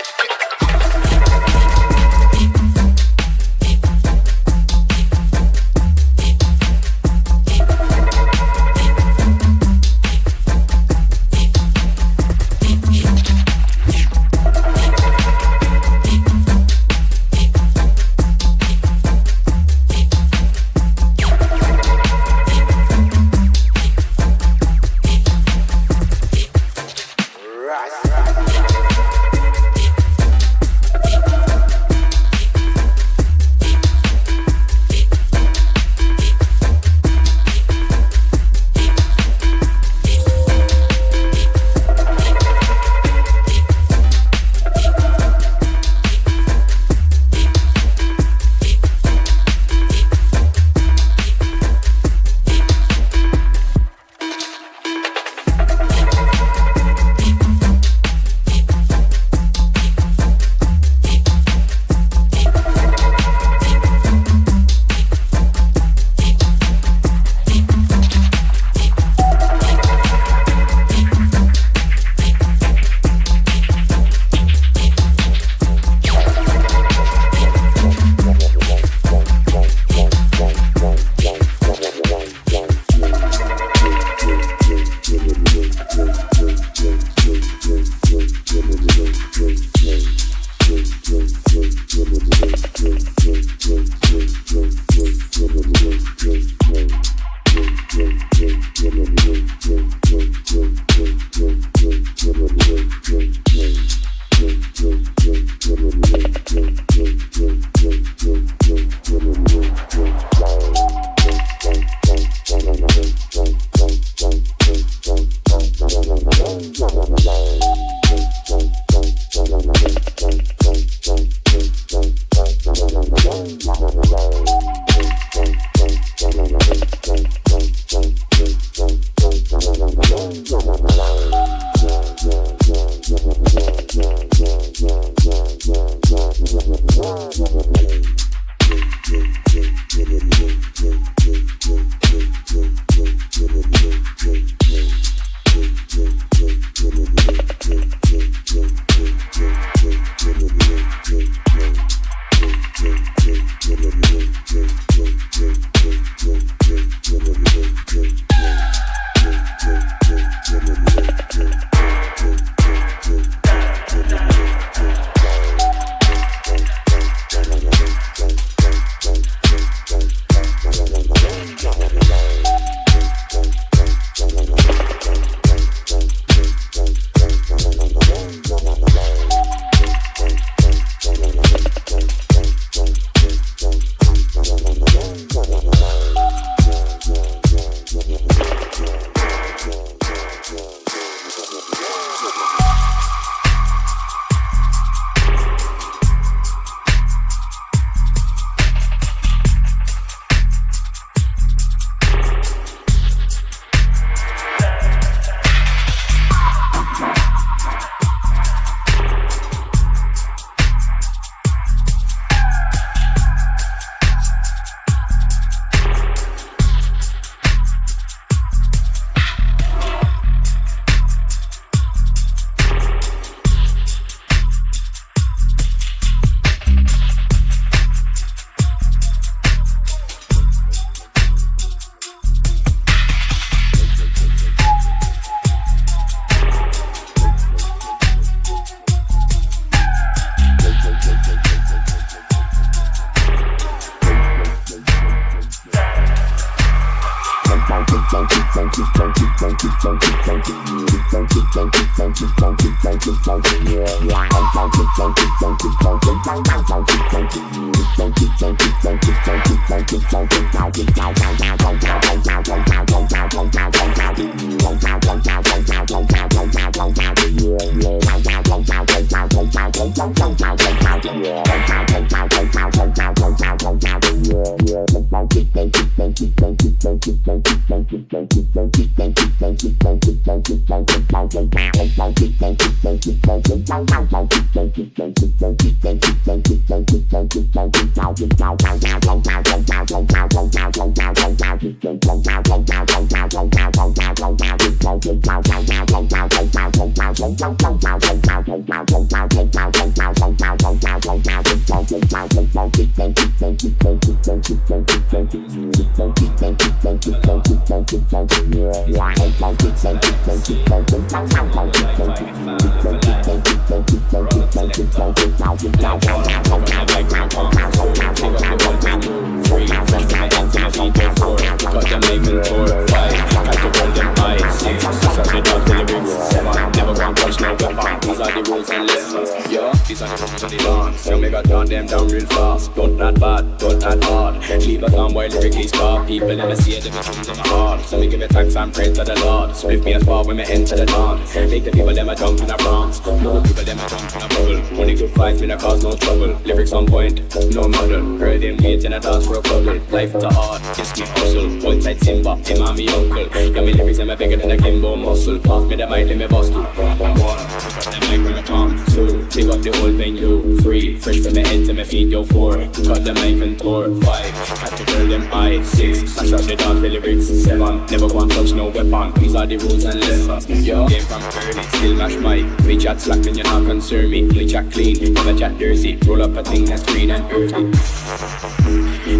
S6: Split me a spot when me enter the dance. Make the people them a jump in a bronze. No people them a jump in a bubble. Only good fight me no cause no trouble. Lyrics on point, no model. Heard him wait in a dance for a cuddle. Life is a art, it's me hustle. Point side Simba, him and me uncle. Got me lyrics them a bigger than a Kimbo muscle. Pass me the mic, let me bust you. 1, pick up the mic when I come. 2, pick up the whole venue. 3, fresh from my head to my feet, yo. 4, cut the mic and tour. 5, catch the girl them high. 6, smash up the dance with lyrics. 7, never go and touch no weapon. These are the rules and lessons. Yo, came from early, still mash mic. We chat slack and you not concern me. We chat clean, never chat dirty. Roll up a thing that's green and earthy.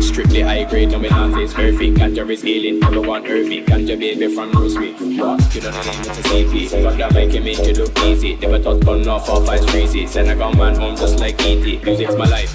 S6: Strictly high grade, no me not taste perfect. Ganja is healing, never want hurt me. Ganja baby from Rosemary. What? You don't name it a CP. Got that mic and make you look easy. Never thought gun off 5 crazy. Send a gun man home just like E.T. Music's my life,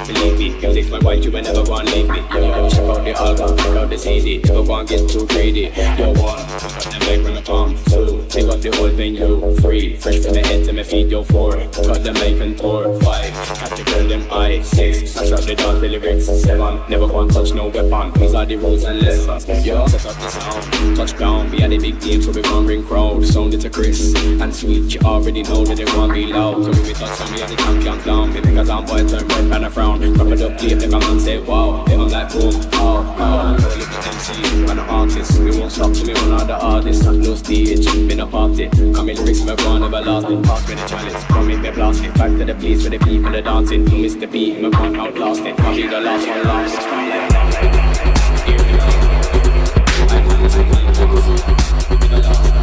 S6: believe me. Music's my wife, you will never go and leave me. Yo, check out the album, check out the CD. Never go and get too greedy. Yo, 1, got the mic from the palm. 2, take up the whole venue. 3, fresh from my head to my feet, yo. 4, cut the mic and tour. 5, catch the girl them high. 6, smash up the dance with lyrics. 7, never go and touch no weapon. These are the rules and lessons. Yo, set up the sound, touchdown. We had a big game, so we gon' bring crowd. Sound it to Chris and sweet. You already know that they gon' be loud. So when we touch some, we are the champions down. Me because I'm boy turn red and a frown. Wrap it up deep, make a man say wow. Then I'm like boom, oh, oh. Look at the MC and the artist. We won't stop till we run out the artist. No stage, been a party. Come in lyrics, my bro never lasting. Pass me the chalice, come in me blast it. Back to the place where the people are dancing. Who miss the beat, my one outlast it. Come be the last one last. Here we go. I'm on this one, be the last.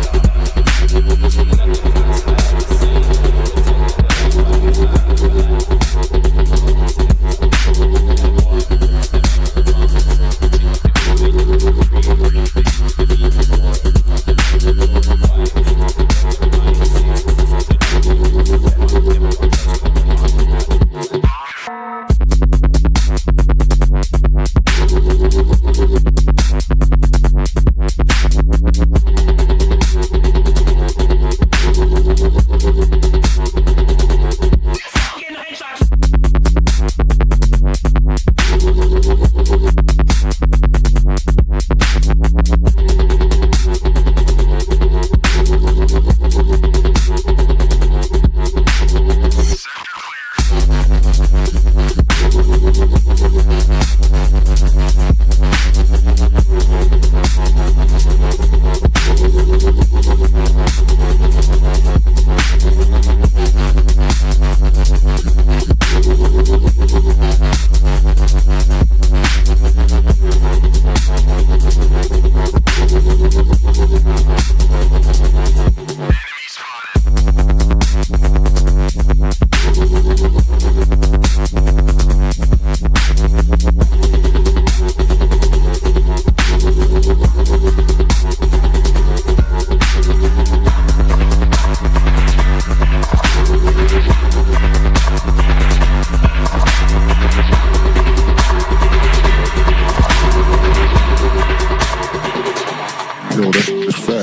S7: Yo,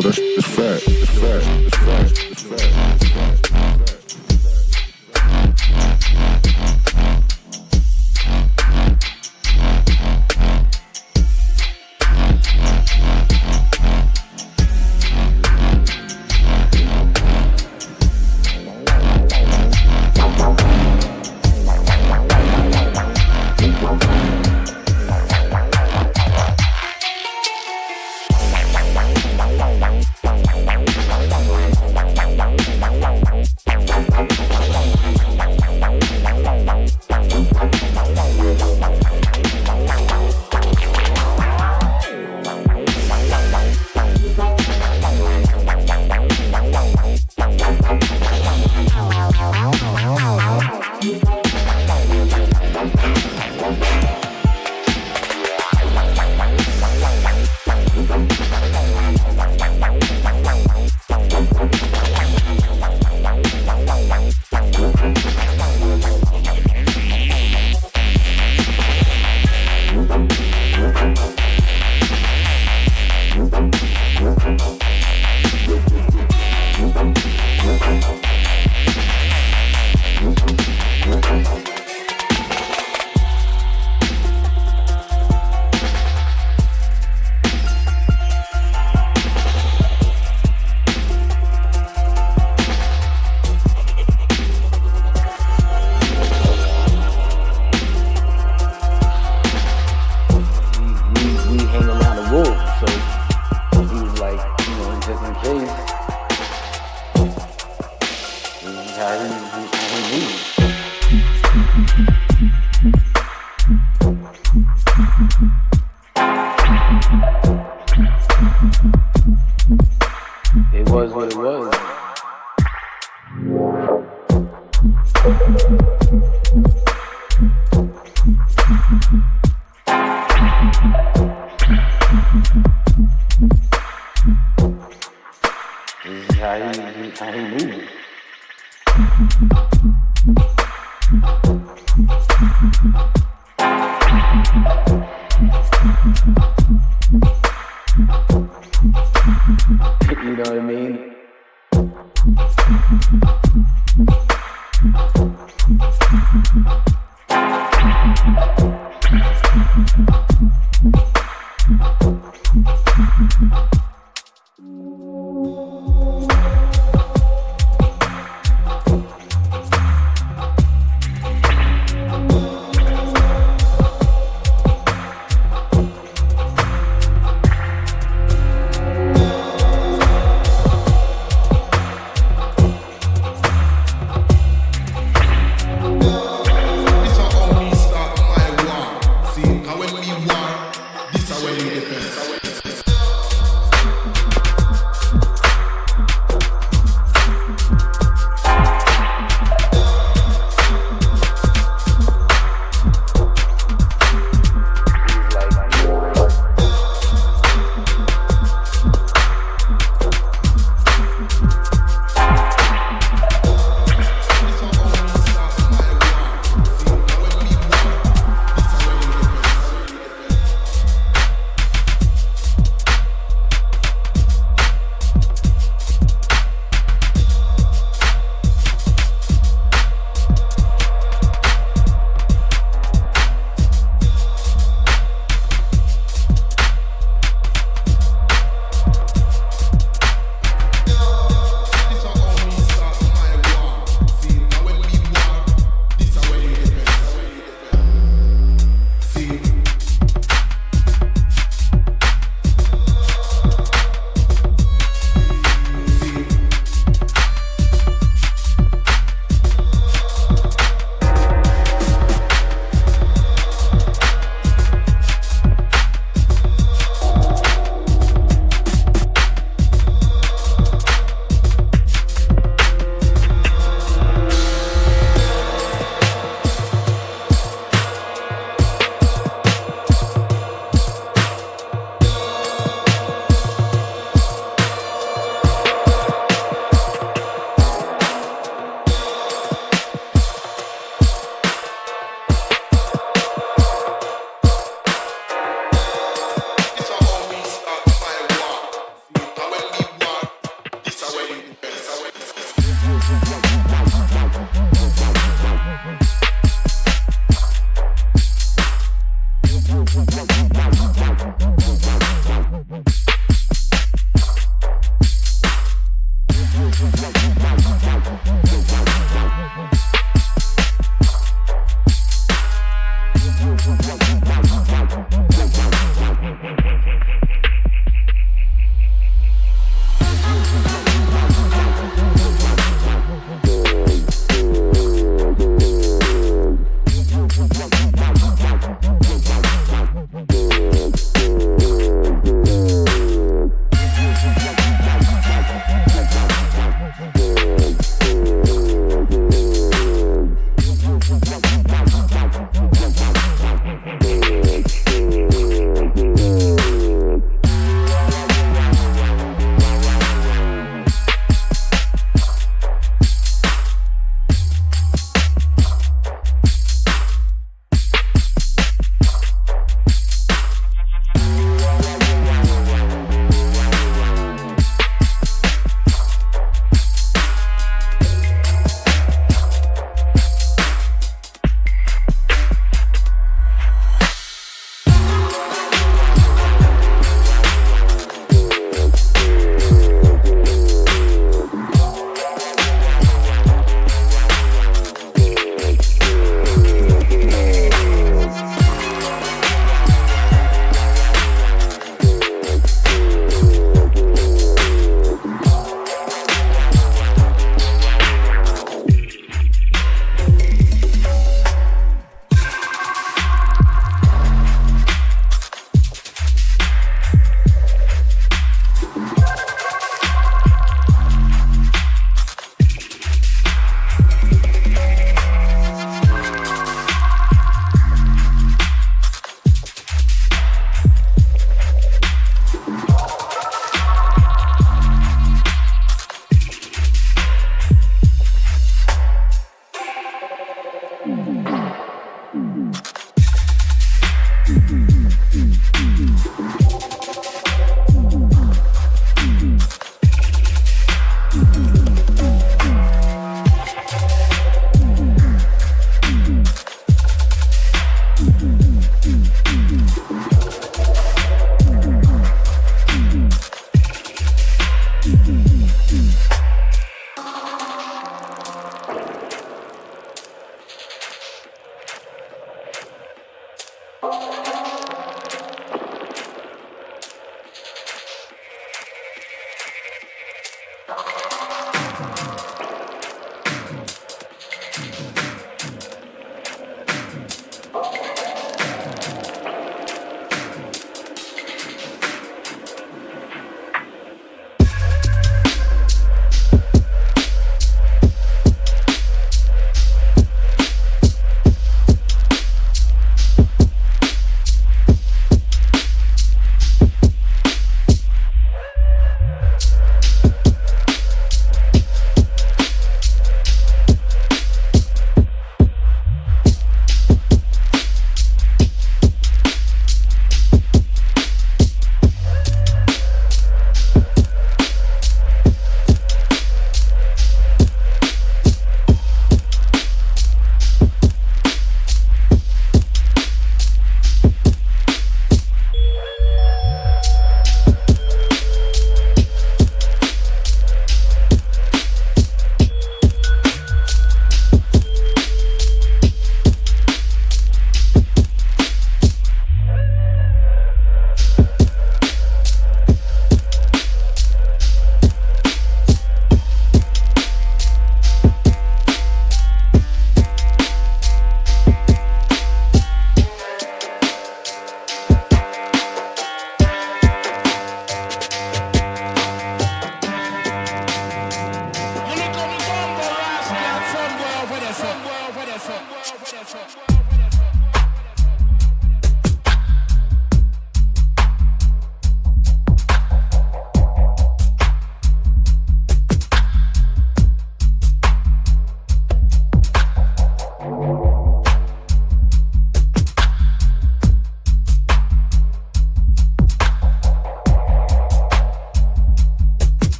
S7: that's fat. It's fat. It's fat. It's fat. It's fat.
S8: It was what it was. This is how he moved. You know what I mean?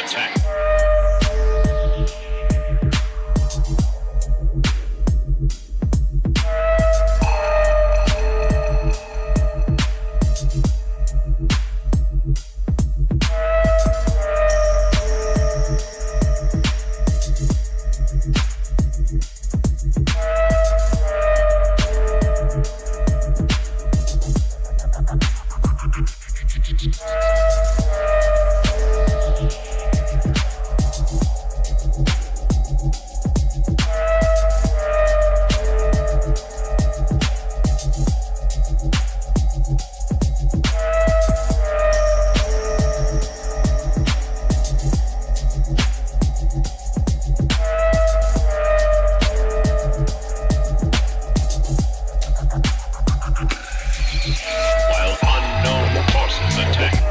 S9: attack. While unknown forces attack.